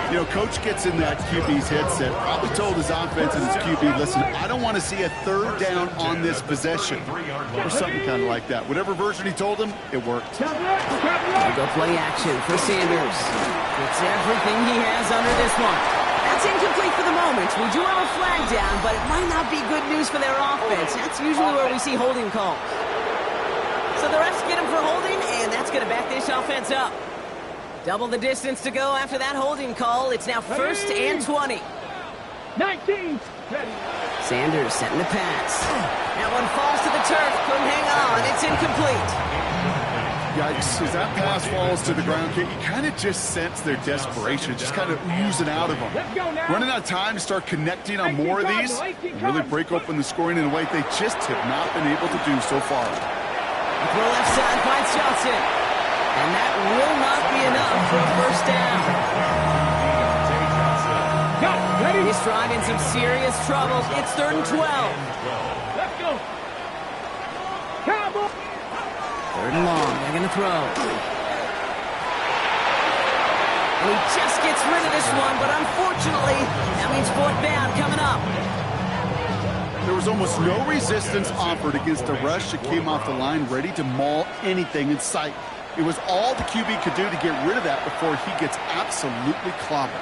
You know, Coach gets in that QB's headset, probably told his offense and his QB, listen, I don't want to see a third down on this possession, or something kind of like that. Whatever version he told him, it worked. We'll go play action for Sanders. Gets everything he has under this one. That's incomplete for the moment. We do have a flag down, but it might not be good news for their offense. That's usually where we see holding calls. So the refs get him for holding, and that's going to back this offense up. Double the distance to go after that holding call. It's now 1st and 20. 19. Sanders setting the pass. That one falls to the turf. Couldn't hang on. It's incomplete. Yikes, as that pass falls to the ground, you kind of just sense their desperation, just kind of oozing out of them. Running out of time to start connecting on more of these and really break open the scoring in a way they just have not been able to do so far. Throw left side finds Johnson. And that will not be enough for a first down. This drive in some serious trouble. It's 3rd and 12. Let's go. Cowboy. 3rd and long. They're going to throw. And he just gets rid of this one, but unfortunately, that means 4th down coming up. There was almost no resistance offered against a rush that came off the line ready to maul anything in sight. It was all the QB could do to get rid of that before he gets absolutely clobbered.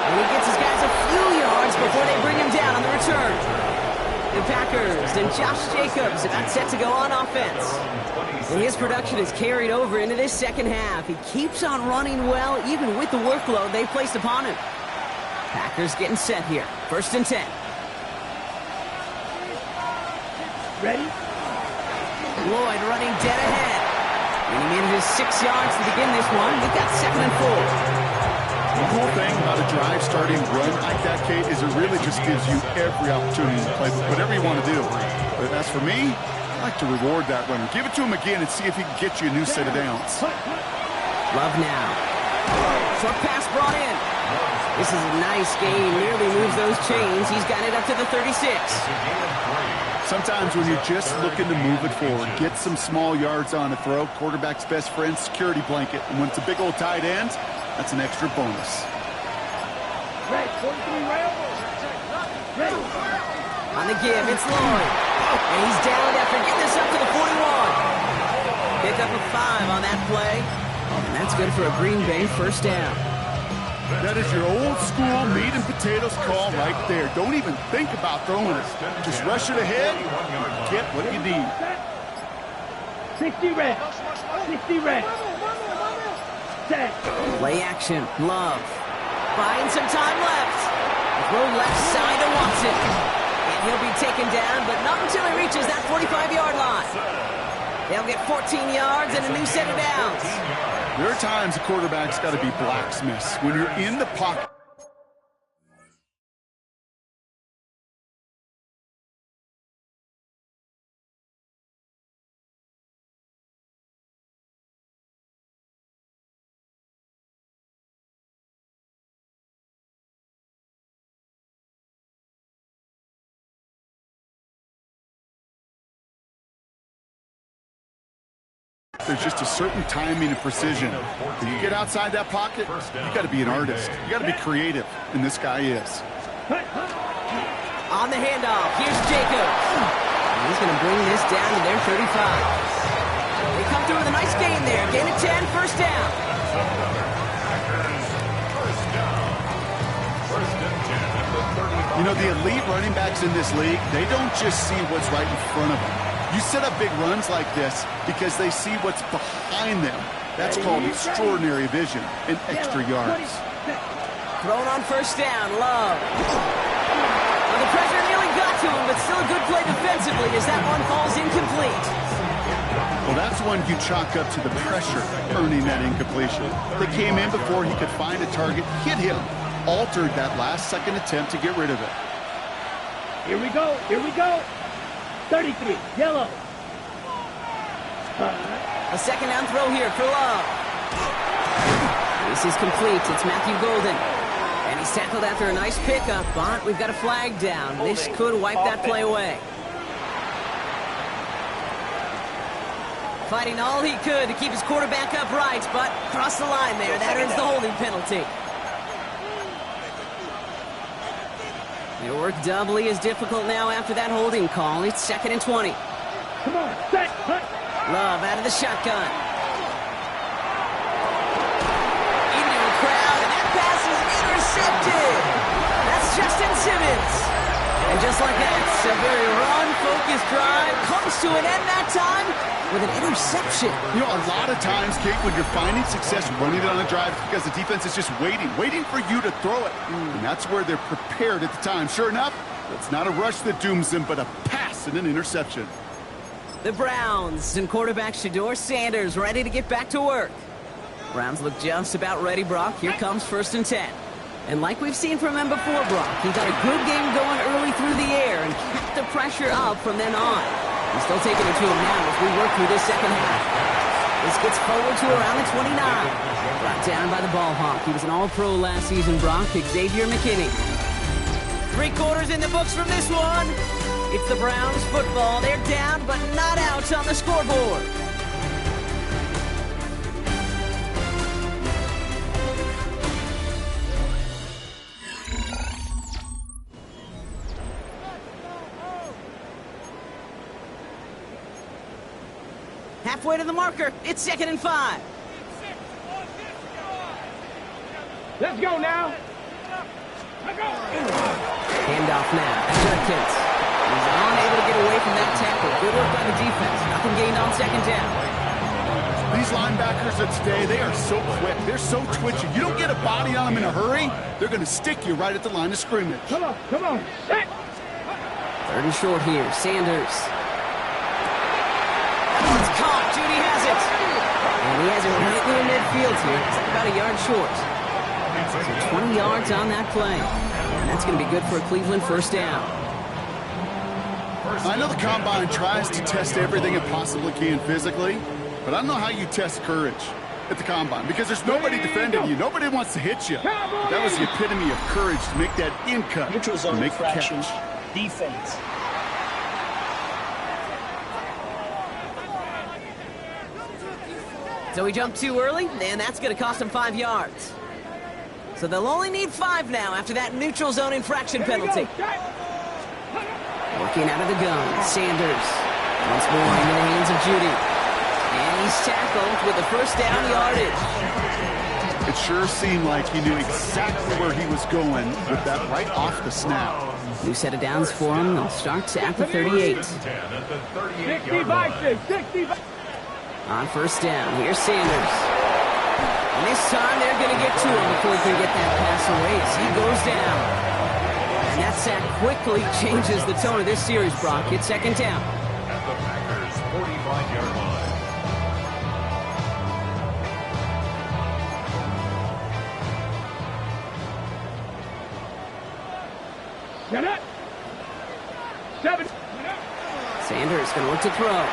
And he gets his guys a few yards before they bring him down on the return. The Packers and Josh Jacobs about set to go on offense. And his production is carried over into this second half. He keeps on running well, even with the workload they placed upon him. Packers getting set here. 1st and 10. Ready? Lloyd running dead ahead. And he manages 6 yards to begin this one. We've got 2nd and 4. The cool thing about a drive starting run like that, Kate, is it really just gives you every opportunity to play whatever you want to do. But as for me, I like to reward that runner. Give it to him again and see if he can get you a new set of downs. Love now. Short pass brought in. This is a nice gain. Nearly moves those chains. He's got it up to the 36. Sometimes when you're just looking to move it forward, get some small yards on a throw, quarterback's best friend, security blanket. And when it's a big old tight end, that's an extra bonus. On the give, it's Lloyd. And he's down after getting this up to the 41. Pick up a 5 on that play. And that's good for a Green Bay first down. That is your old school meat and potatoes call right there. Don't even think about throwing it. Just rush it ahead and get what you need. 60 reps. 60 reps. Set. Play action. Love. Buying some time left. Throw left side to Watson. And he'll be taken down, but not until he reaches that 45-yard line. They'll get 14 yards and a new set of downs. There are times a quarterback's got to be blacksmiths. When you're in the pocket, there's just a certain timing and precision. When you get outside that pocket, you got to be an artist. You got to be creative, and this guy is. On the handoff, here's Jacobs. He's going to bring this down to their 35. They come through with a nice gain there. Gain of 10, first down. You know, the elite running backs in this league, they don't just see what's right in front of them. You set up big runs like this because they see what's behind them. That's called extraordinary vision and extra yards. Thrown on first down, Love. Well, the pressure nearly got to him, but still a good play defensively as that one falls incomplete. Well, that's one you chalk up to the pressure earning that incompletion. They came in before he could find a target, hit him, altered that last-second attempt to get rid of it. Here we go. Here we go. 33, yellow. A second down throw here for Love. This is complete. It's Matthew Golden. And he's tackled after a nice pickup, but we've got a flag down. This could wipe that play away. Fighting all he could to keep his quarterback upright, but crossed the line there. That earns the holding penalty. Their work doubly as difficult now after that holding call. It's 2nd and 20. Come on, set, hut. Love out of the shotgun. Into the crowd, and that pass is intercepted. That's Justin Simmons. And just like that, a very run-focused drive comes to an end that time with an interception. You know, a lot of times, Kate, when you're finding success running it on a drive, because the defense is just waiting for you to throw it. And that's where they're prepared at the time. Sure enough, it's not a rush that dooms them, but a pass and an interception. The Browns and quarterback Shedeur Sanders ready to get back to work. Browns look just about ready, Brock. Here comes 1st and 10. And like we've seen from him before, Brock, he got a good game going early through the air and kept the pressure up from then on. He's still taking it to him now as we work through this second half. This gets forward to around the 29. Brought down by the ball hawk. He was an all-pro last season, Brock, Xavier McKinney. 3 quarters in the books from this one. It's the Browns football. They're down, but not out on the scoreboard. Halfway to the marker. It's 2nd and 5. Let's go now. Handoff now. Judkins. He's unable to get away from that tackle. Good work by the defense. Nothing gained on 2nd down. These linebackers of today, they are so quick. They're so twitchy. You don't get a body on them in a hurry, they're going to stick you right at the line of scrimmage. Come on, come on. Set. 3rd and short here. Sanders. It's caught. Judy has it. And he has it right near midfield here. It's like about a yard short. So 20 yards on that play. And that's going to be good for a Cleveland 1st down. I know the Combine tries to test everything it possibly can physically, but I don't know how you test courage at the Combine because there's nobody defending you. Nobody wants to hit you. But that was the epitome of courage to make that in-cut and make the catch. Defense. So he jumped too early, and that's going to cost him 5 yards. So they'll only need 5 now after that neutral zone infraction penalty. Working out of the gun, Sanders. Once more into the hands of Judy. And he's tackled with the 1st down yardage. It sure seemed like he knew exactly where he was going with that right off the snap. New set of downs for him. They'll start at the 38. 65, 65. On 1st down, here's Sanders. And this time they're going to get to him before he can get that pass away as he goes down. And that sack quickly changes the tone of this series, Brock. It's 2nd down. At the Packers' 45-yard line. Get it. 7. Sanders going to look to throw.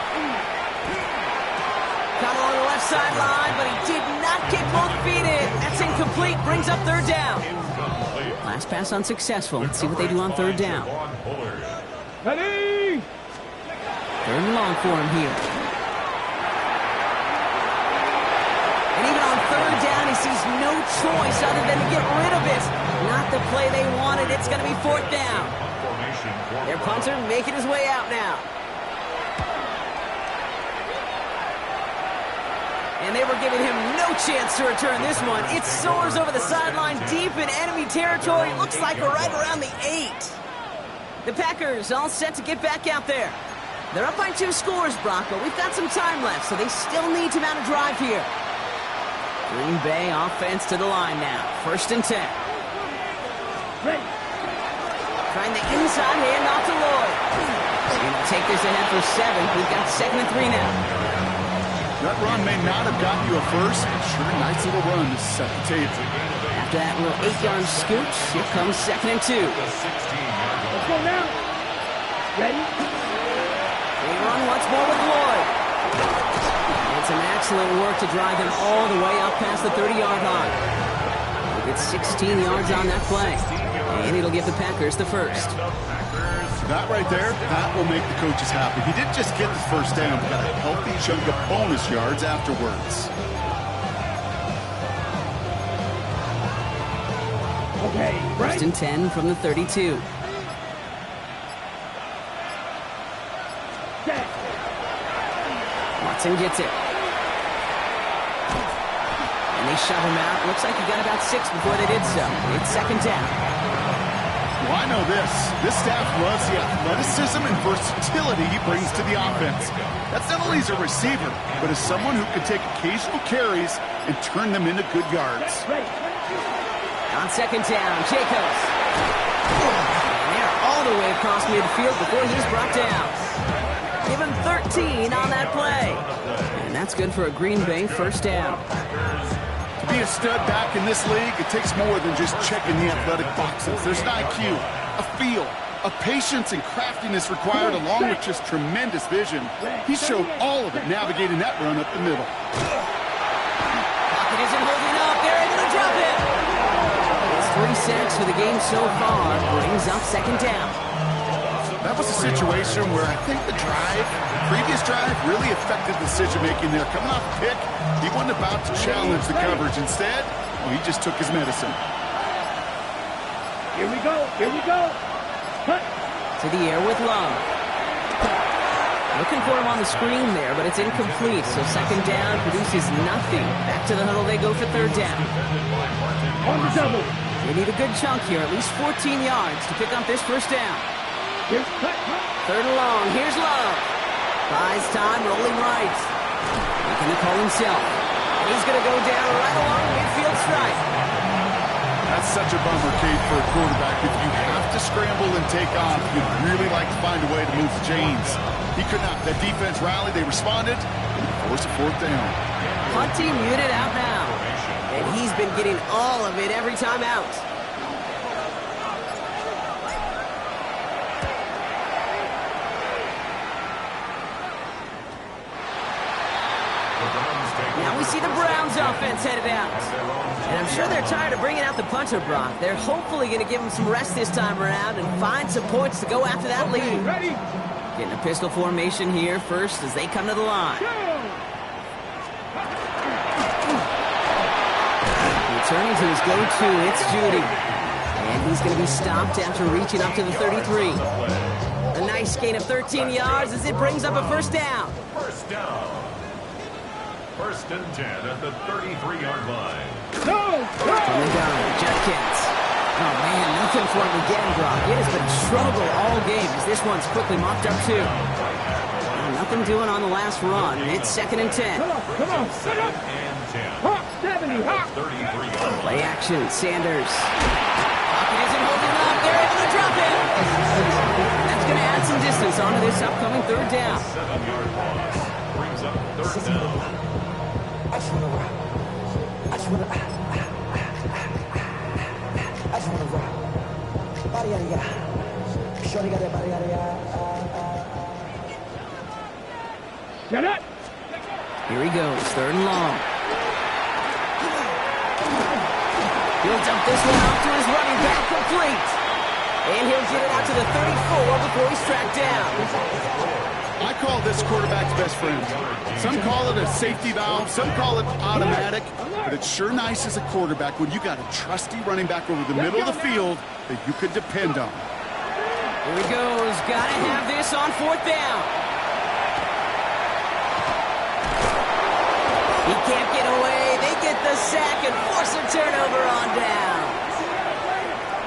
Caught along the left sideline, but he did not get both feet in. That's incomplete. Brings up 3rd down. Last pass unsuccessful. Let's see what they do on 3rd down. Ready. 3rd and long for him here. choice other than to get rid of it. Not the play they wanted. It's going to be fourth down. Their punter making his way out now. And they were giving him no chance to return this one. It soars over the sideline deep in enemy territory. Looks like right around the 8. The Packers all set to get back out there. They're up by 2 scores, Brock, but we've got some time left, so they still need to mount a drive here. Green Bay offense to the line now. 1st and 10. Ready. Trying the inside handoff to Lloyd. Going to take this ahead for 7. We've got 2nd and 3 now. That run may not have gotten you a first, but sure, nice little run to set the table. After that little 8-yard scooch, here comes 2nd and 2. Let's go now. Ready. They run once more with Lloyd. And some excellent work to drive them all the way up past the 30-yard line. They get 16 yards on that play. And it'll give the Packers the first. That right there, that will make the coaches happy. He didn't just get the first down, but got a healthy chunk of bonus yards afterwards. Okay, right. 1st and 10 from the 32. Set. Watson gets it. And they shove him out. Looks like he got about 6 before they did so. It's 2nd down. Well, I know this. This staff loves the athleticism and versatility he brings to the offense. That's not only as a receiver, but as someone who can take occasional carries and turn them into good yards. Ready. On 2nd down, Jacobs. And they're all the way across midfield before he's brought down. Give him 13 on that play. And that's good for a Green Bay 1st down. To be a stud back in this league, it takes more than just checking the athletic boxes. There's an IQ, a feel, a patience and craftiness required along with just tremendous vision. He showed all of it navigating that run up the middle. Pocket isn't holding up. They're able to drop it. It's 3 sacks for the game so far. Brings up 2nd down. That was a situation where I think the previous drive, really affected decision-making there. Coming off the pick, he wasn't about to challenge the coverage. Instead, well, he just took his medicine. Here we go. Here we go. Cut. To the air with Love. Looking for him on the screen there, but it's incomplete. So 2nd down produces nothing. Back to the huddle they go for 3rd down. On the double. They need a good chunk here, at least 14 yards to pick up this 1st down. Here's cut. 3rd and long. Here's Love. Buys time, rolling right. Making the call himself. And he's going to go down right along midfield stripe. That's such a bummer, Kate, for a quarterback. If you have to scramble and take off, you'd really like to find a way to move the chains. He could not. That defense rallied. They responded. And forced a 4th down. Punt team unit out now. And he's been getting all of it every time out. Now we see the Browns offense headed out. And I'm sure they're tired of bringing out the punter, Brock. They're hopefully going to give him some rest this time around and find some points to go after that lead. Ready. Getting a pistol formation here first as they come to the line. Returning to his go-to, it's Judy. And he's going to be stopped after reaching up to the 33. A nice gain of 13 yards as it brings up a 1st down. 1st down. 1st and 10 at the 33-yard line. No. Coming down, Judkins. Oh, man, nothing for him again, Brock. It has been a struggle all game as this one's quickly mopped up, too. Nothing doing on the last run. It's 2nd and 10. Come on. Set up. And 10. Hop. 70. Hop. 33-yard line. Play action, Sanders. Pocket isn't holding up. They're able to drop it. That's going to add some distance onto this upcoming 3rd down. 7-yard loss. Brings up 3rd down. I just wanna rock. Body yada yada. Shorty got that body yada yada. Get it. Here he goes, 3rd and long. He'll dump this one off to his running back, complete. And he'll get it out to the 34 before he's tracked down. I call this quarterback's best friend. Some call it a safety valve, some call it automatic, but it's sure nice as a quarterback when you got a trusty running back over the middle of the field that you could depend on. Here he goes. Gotta have this on 4th down. He can't get away. They get the sack and force a turnover on down.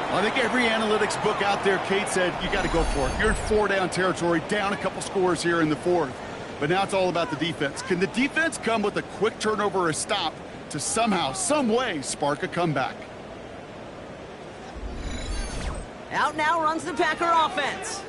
Well, I think every analytics book out there, Kate, said you got to go for it. You're in 4-down territory, down a couple scores here in the 4th. But now it's all about the defense. Can the defense come with a quick turnover or a stop to somehow, some way, spark a comeback? Out now runs the Packer offense.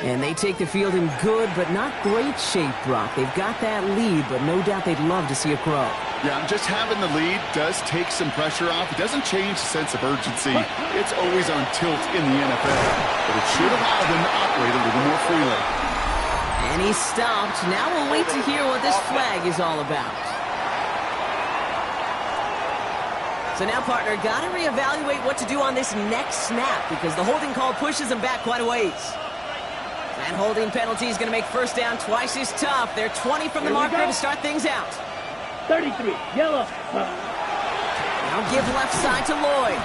And they take the field in good but not great shape, Brock. They've got that lead, but no doubt they'd love to see it grow. Yeah, just having the lead does take some pressure off. It doesn't change the sense of urgency. It's always on tilt in the NFL. But it should allow them to operate a little more freely. And he stopped. Now we'll wait to hear what this flag is all about. So now, partner, got to reevaluate what to do on this next snap because the holding call pushes him back quite a ways. That holding penalty is going to make 1st down twice as tough. They're 20 from the marker to start things out. 33, yellow. Now give left side to Lloyd.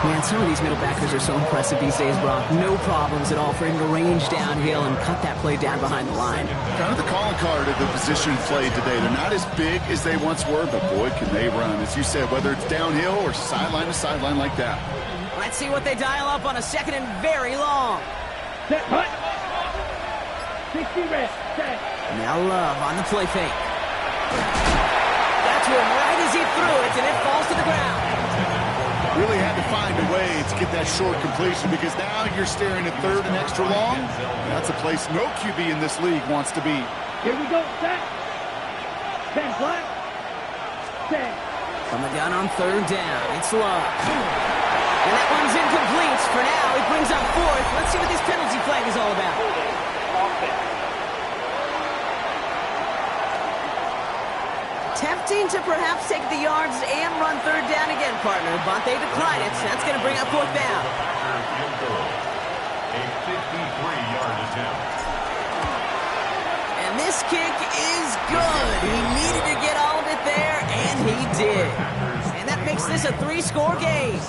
Man, some of these middle backers are so impressive these days, Brock. No problems at all for him to range downhill and cut that play down behind the line. Kind of the calling card of the position played today. They're not as big as they once were, but boy, can they run. As you said, whether it's downhill or sideline to sideline like that. Let's see what they dial up on a 2nd and very long. Set, hut. 60 rest, set. Now Love on the play fake. Got to him right as he threw it, and it falls to the ground. Really had to find a way to get that short completion because now you're staring at 3rd and extra long. That's a place no QB in this league wants to be. Here we go, set. 10 flat. Set. From the gun on 3rd down, it's Love. And that one's incomplete. For now, it brings up 4th. Let's see what this penalty flag is all about. Tempting to perhaps take the yards and run 3rd down again, partner, but they decline it. That's going to bring up 4th down. A 53-yard attempt. And this kick is good. He needed to get all of it there, and he did. And that makes this a 3-score game.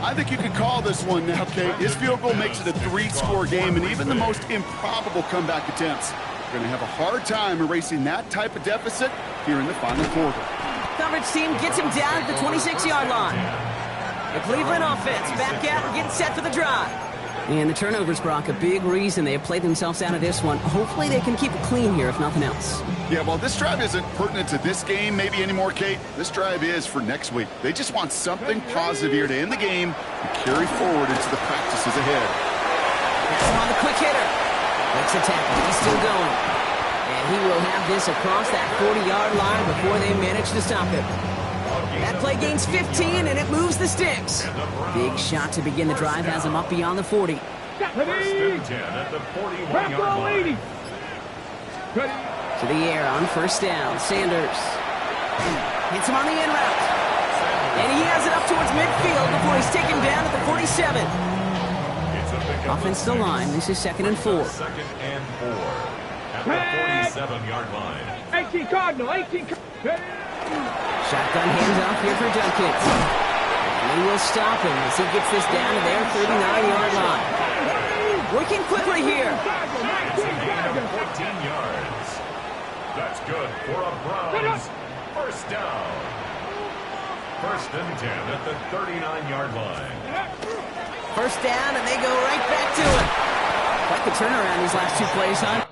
I think you could call this one now, Kate. His field goal makes it a 3-score game, and even the most improbable comeback attempts are going to have a hard time erasing that type of deficit here in the final quarter. Coverage team gets him down at the 26-yard line. The Cleveland offense back out and getting set for the drive. And the turnovers, Brock, a big reason they have played themselves out of this one. Hopefully they can keep it clean here, if nothing else. Yeah, well, this drive isn't pertinent to this game maybe anymore, Kate. This drive is for next week. They just want something positive here to end the game and carry forward into the practices ahead. That's on the quick hitter. Makes a tackle. He's still going. And he will have this across that 40-yard line before they manage to stop him. That play gains 15, and it moves the sticks. Big shot to begin the drive has him up beyond the 40. 1st and 10 at the 41-yard line. To the air on 1st down. Sanders hits him on the in route. And he has it up towards midfield before he's taken down at the 47. Offense to line. This is 2nd and 4. 2nd and 4 at the 47-yard line. 18 Cardinal, 18 Shotgun handoff here for Dunkins. And he will stop him as he gets this down to their 39-yard line. Working quickly here. Gain of 14 yards. That's good for a Browns 1st down. 1st and 10 at the 39-yard line. 1st down, and they go right back to it. Quite the turnaround these last 2 plays, huh?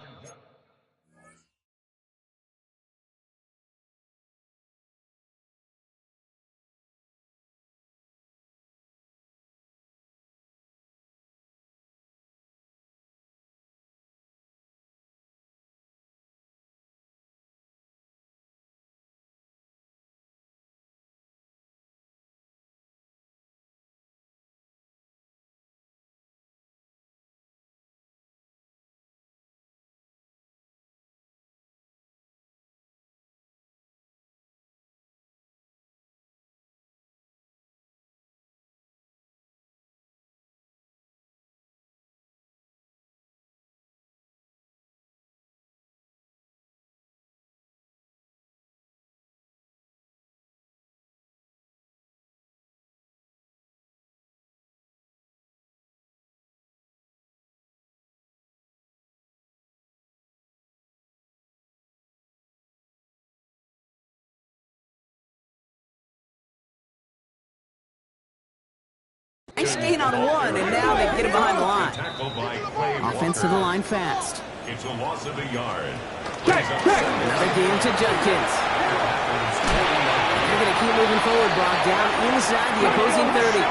Nice gain on one, and now they get it behind the line. Offense to the line fast. It's a loss of a yard. Another game to Judkins. They're going to keep moving forward, Brock, down inside the opposing 30.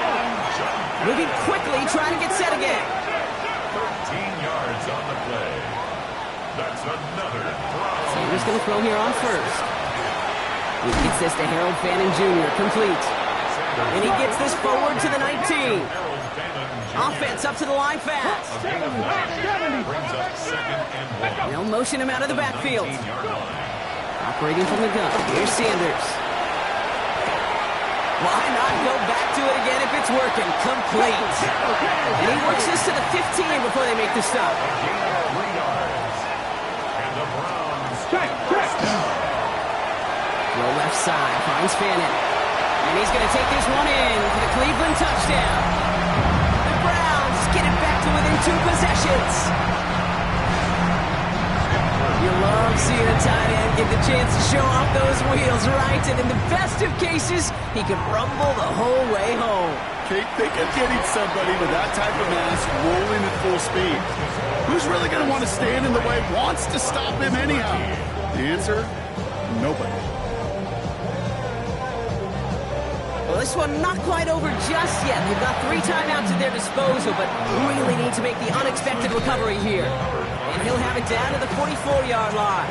Moving quickly, trying to get set again. 13 yards on the play. That's another throw. Sanders going to throw here on first. He gets this to Harold Fannin Jr. Complete. And he gets this forward to the 19. Offense up to the line fast. Brings up second and one. They'll motion him out of the backfield. Operating from the gun. Here's Sanders. Why not go back to it again if it's working? Complete. And he works this to the 15 before they make the stop. And the Browns Throw left side. Finds Fannin. And he's going to take this one in for the Cleveland touchdown. The Browns get it back to within 2 possessions. You love seeing a tight end get the chance to show off those wheels, right? And in the best of cases, he can rumble the whole way home. Kate, think of getting somebody with that type of mass rolling at full speed. Who's really going to want to stand in the way, wants to stop him anyhow? The answer, nobody. Well, this one not quite over just yet. They've got 3 timeouts at their disposal, but really need to make the unexpected recovery here. And he'll have it down to the 44-yard line.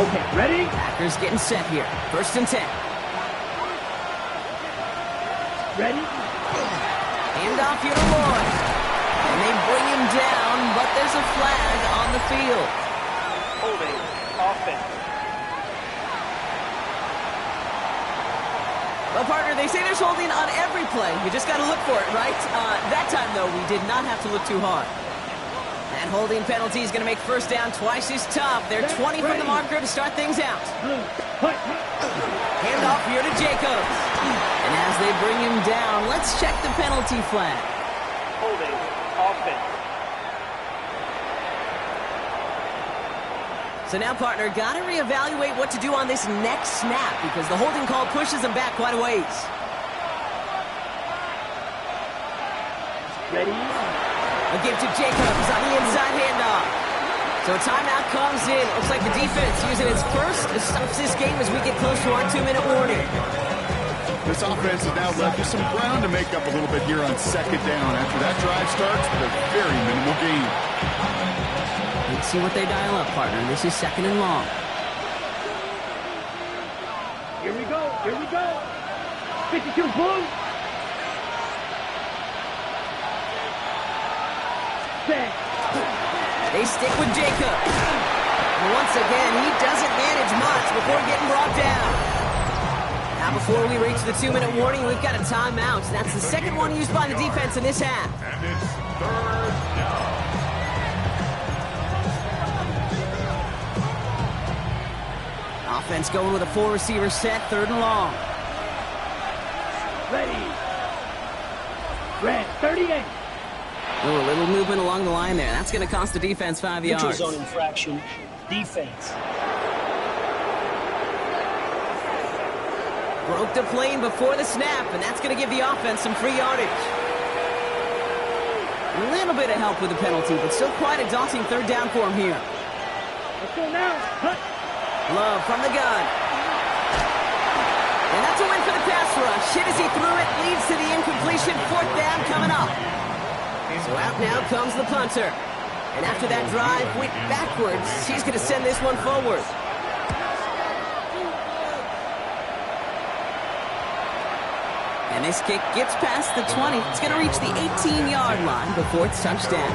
Okay, ready? Packers getting set here. 1st and 10. Ready? Hand off here to Lloyd. And they bring him down, but there's a flag on the field. Holding offense. Well, partner, they say there's holding on every play. You just got to look for it, right? That time, though, we did not have to look too hard. That holding penalty is going to make 1st down twice as tough. They're 20 from the marker to start things out. Hand off here to Jacobs. And as they bring him down, let's check the penalty flag. Holding offense. So now, partner, got to reevaluate what to do on this next snap because the holding call pushes them back quite a ways. Ready? A give to Jacobs on the inside handoff. So a timeout comes in. Looks like the defense using its first stops this game as we get close to our 2-minute warning. This offense has now left us some ground to make up a little bit here on 2nd down after that drive starts with a very minimal gain. Let's see what they dial up, partner. This is 2nd and long. Here we go. Here we go. 52 blue. Set. They stick with Jacob. And once again, he doesn't manage much before getting brought down. Now before we reach the 2-minute warning, we've got a timeout. That's the 2nd one used by the defense in this half. And it's 3rd down. Offense going with a 4-receiver set, 3rd and long. Ready. Red 38. Oh, a little movement along the line there. That's going to cost the defense 5 yards. Neutral zone infraction. Defense. Broke the plane before the snap, and that's going to give the offense some free yardage. A little bit of help with the penalty, but still quite a daunting 3rd down for him here. Let's go now. Cut. Love from the gun. And that's a win for the pass rush. Hit as he threw it, leads to the incompletion. 4th down coming up. So out now comes the punter. And after that drive went backwards, he's going to send this one forward. And this kick gets past the 20. It's going to reach the 18-yard line before it's touchdown.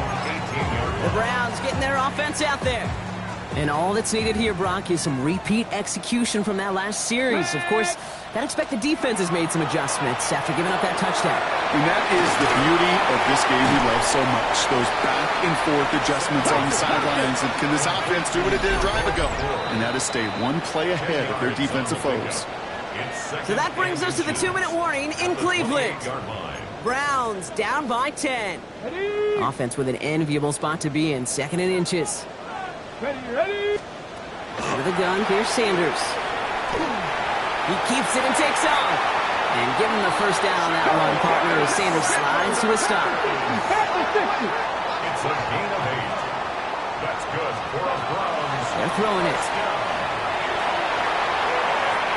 The Browns getting their offense out there. And all that's needed here, Brock, is some repeat execution from that last series. Of course, gotta expect the defense has made some adjustments after giving up that touchdown. And that is the beauty of this game we love so much. Those back and forth adjustments on the sidelines. And can this offense do what it did a drive ago? And that is stay one play ahead of their defensive foes. So that brings us to the 2-minute warning in Cleveland. Browns down by 10. Ready. Offense with an enviable spot to be in, 2nd and inches. Ready. Out of the gun, here's Sanders. He keeps it and takes off. And give him the first down on that one, partner, as Sanders slides to a stop. It's a gain of 8. That's good for a Browns. They're throwing it.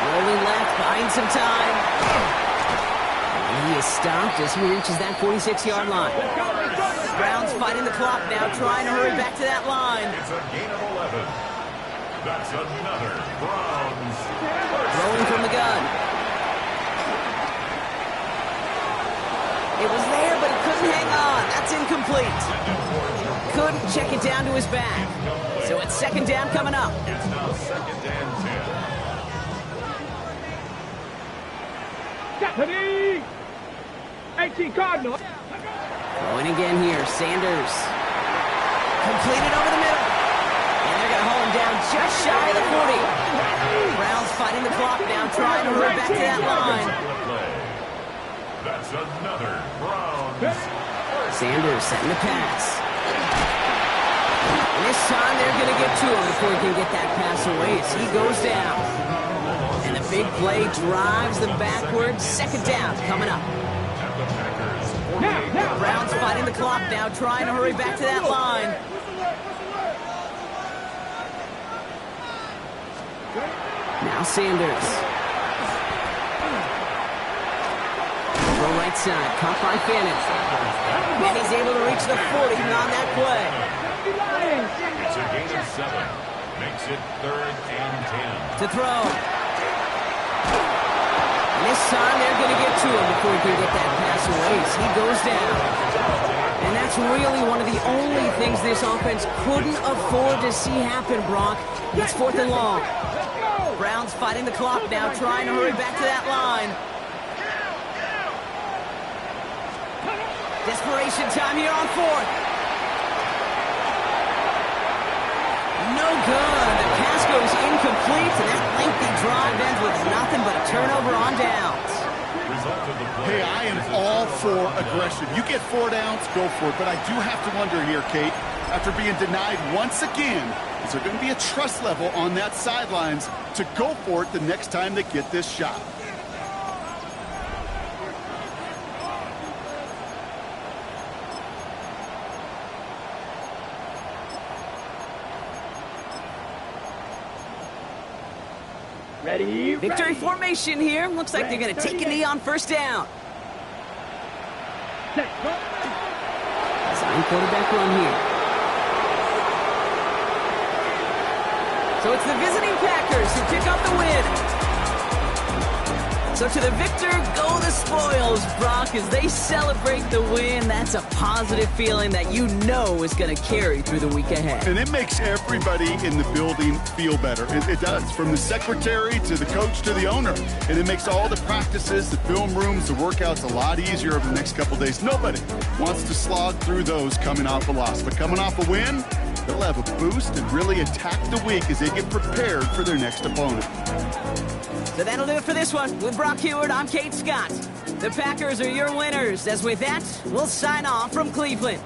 Rolling left, buying some time. And he is stopped as he reaches that 46-yard line. Browns fighting the clock now, trying to hurry back to that line. It's a gain of 11. That's another Browns. Rolling from the gun. It was there, but he couldn't hang on. That's incomplete. Couldn't check it down to his back. So it's second down coming up. It's now second and 10. 18 Cardinal. Throwing again here, Sanders. Completed over the middle. And they're going to hold him down just shy of the 40. Browns fighting the clock now, trying to hurry back to that line. That's another Browns. Sanders setting the pass. And this time they're going to get to him before he can get that pass away as he goes down. And the big play drives them backwards. Second down coming up. Browns fighting the clock now, trying to hurry back to that line. Now Sanders. Throw right side, caught by Fannin. And he's able to reach the 40 on that play. It's a gain of 7. Makes it third and 10. To throw. And this time they're going to get to him before he can get that pass away as he goes down. And that's really one of the only things this offense couldn't afford to see happen, Brock. It's fourth and long. Browns fighting the clock now, trying to hurry back to that line. Desperation time here on fourth. No good. The pass goes incomplete, and that lengthy drive ends with nothing but a turnover on downs. Hey, I am all for aggression. You get 4 downs, go for it. But I do have to wonder here, Kate, after being denied once again, is there going to be a trust level on that sidelines to go for it the next time they get this shot? Ready? Victory formation here. Looks like they're going to take a knee on first down. Sign quarterback run here. So it's the visiting Packers who pick up the win. So to the victor go the spoils, Brock, as they celebrate the win. That's a positive feeling that you know is going to carry through the week ahead. And it makes everybody in the building feel better. It does, from the secretary to the coach to the owner. And it makes all the practices, the film rooms, the workouts a lot easier over the next couple days. Nobody wants to slog through those coming off a loss. But coming off a win, they'll have a boost and really attack the week as they get prepared for their next opponent. So that'll do it for this one. With Brock Heward, I'm Kate Scott. The Packers are your winners. As with that, we'll sign off from Cleveland.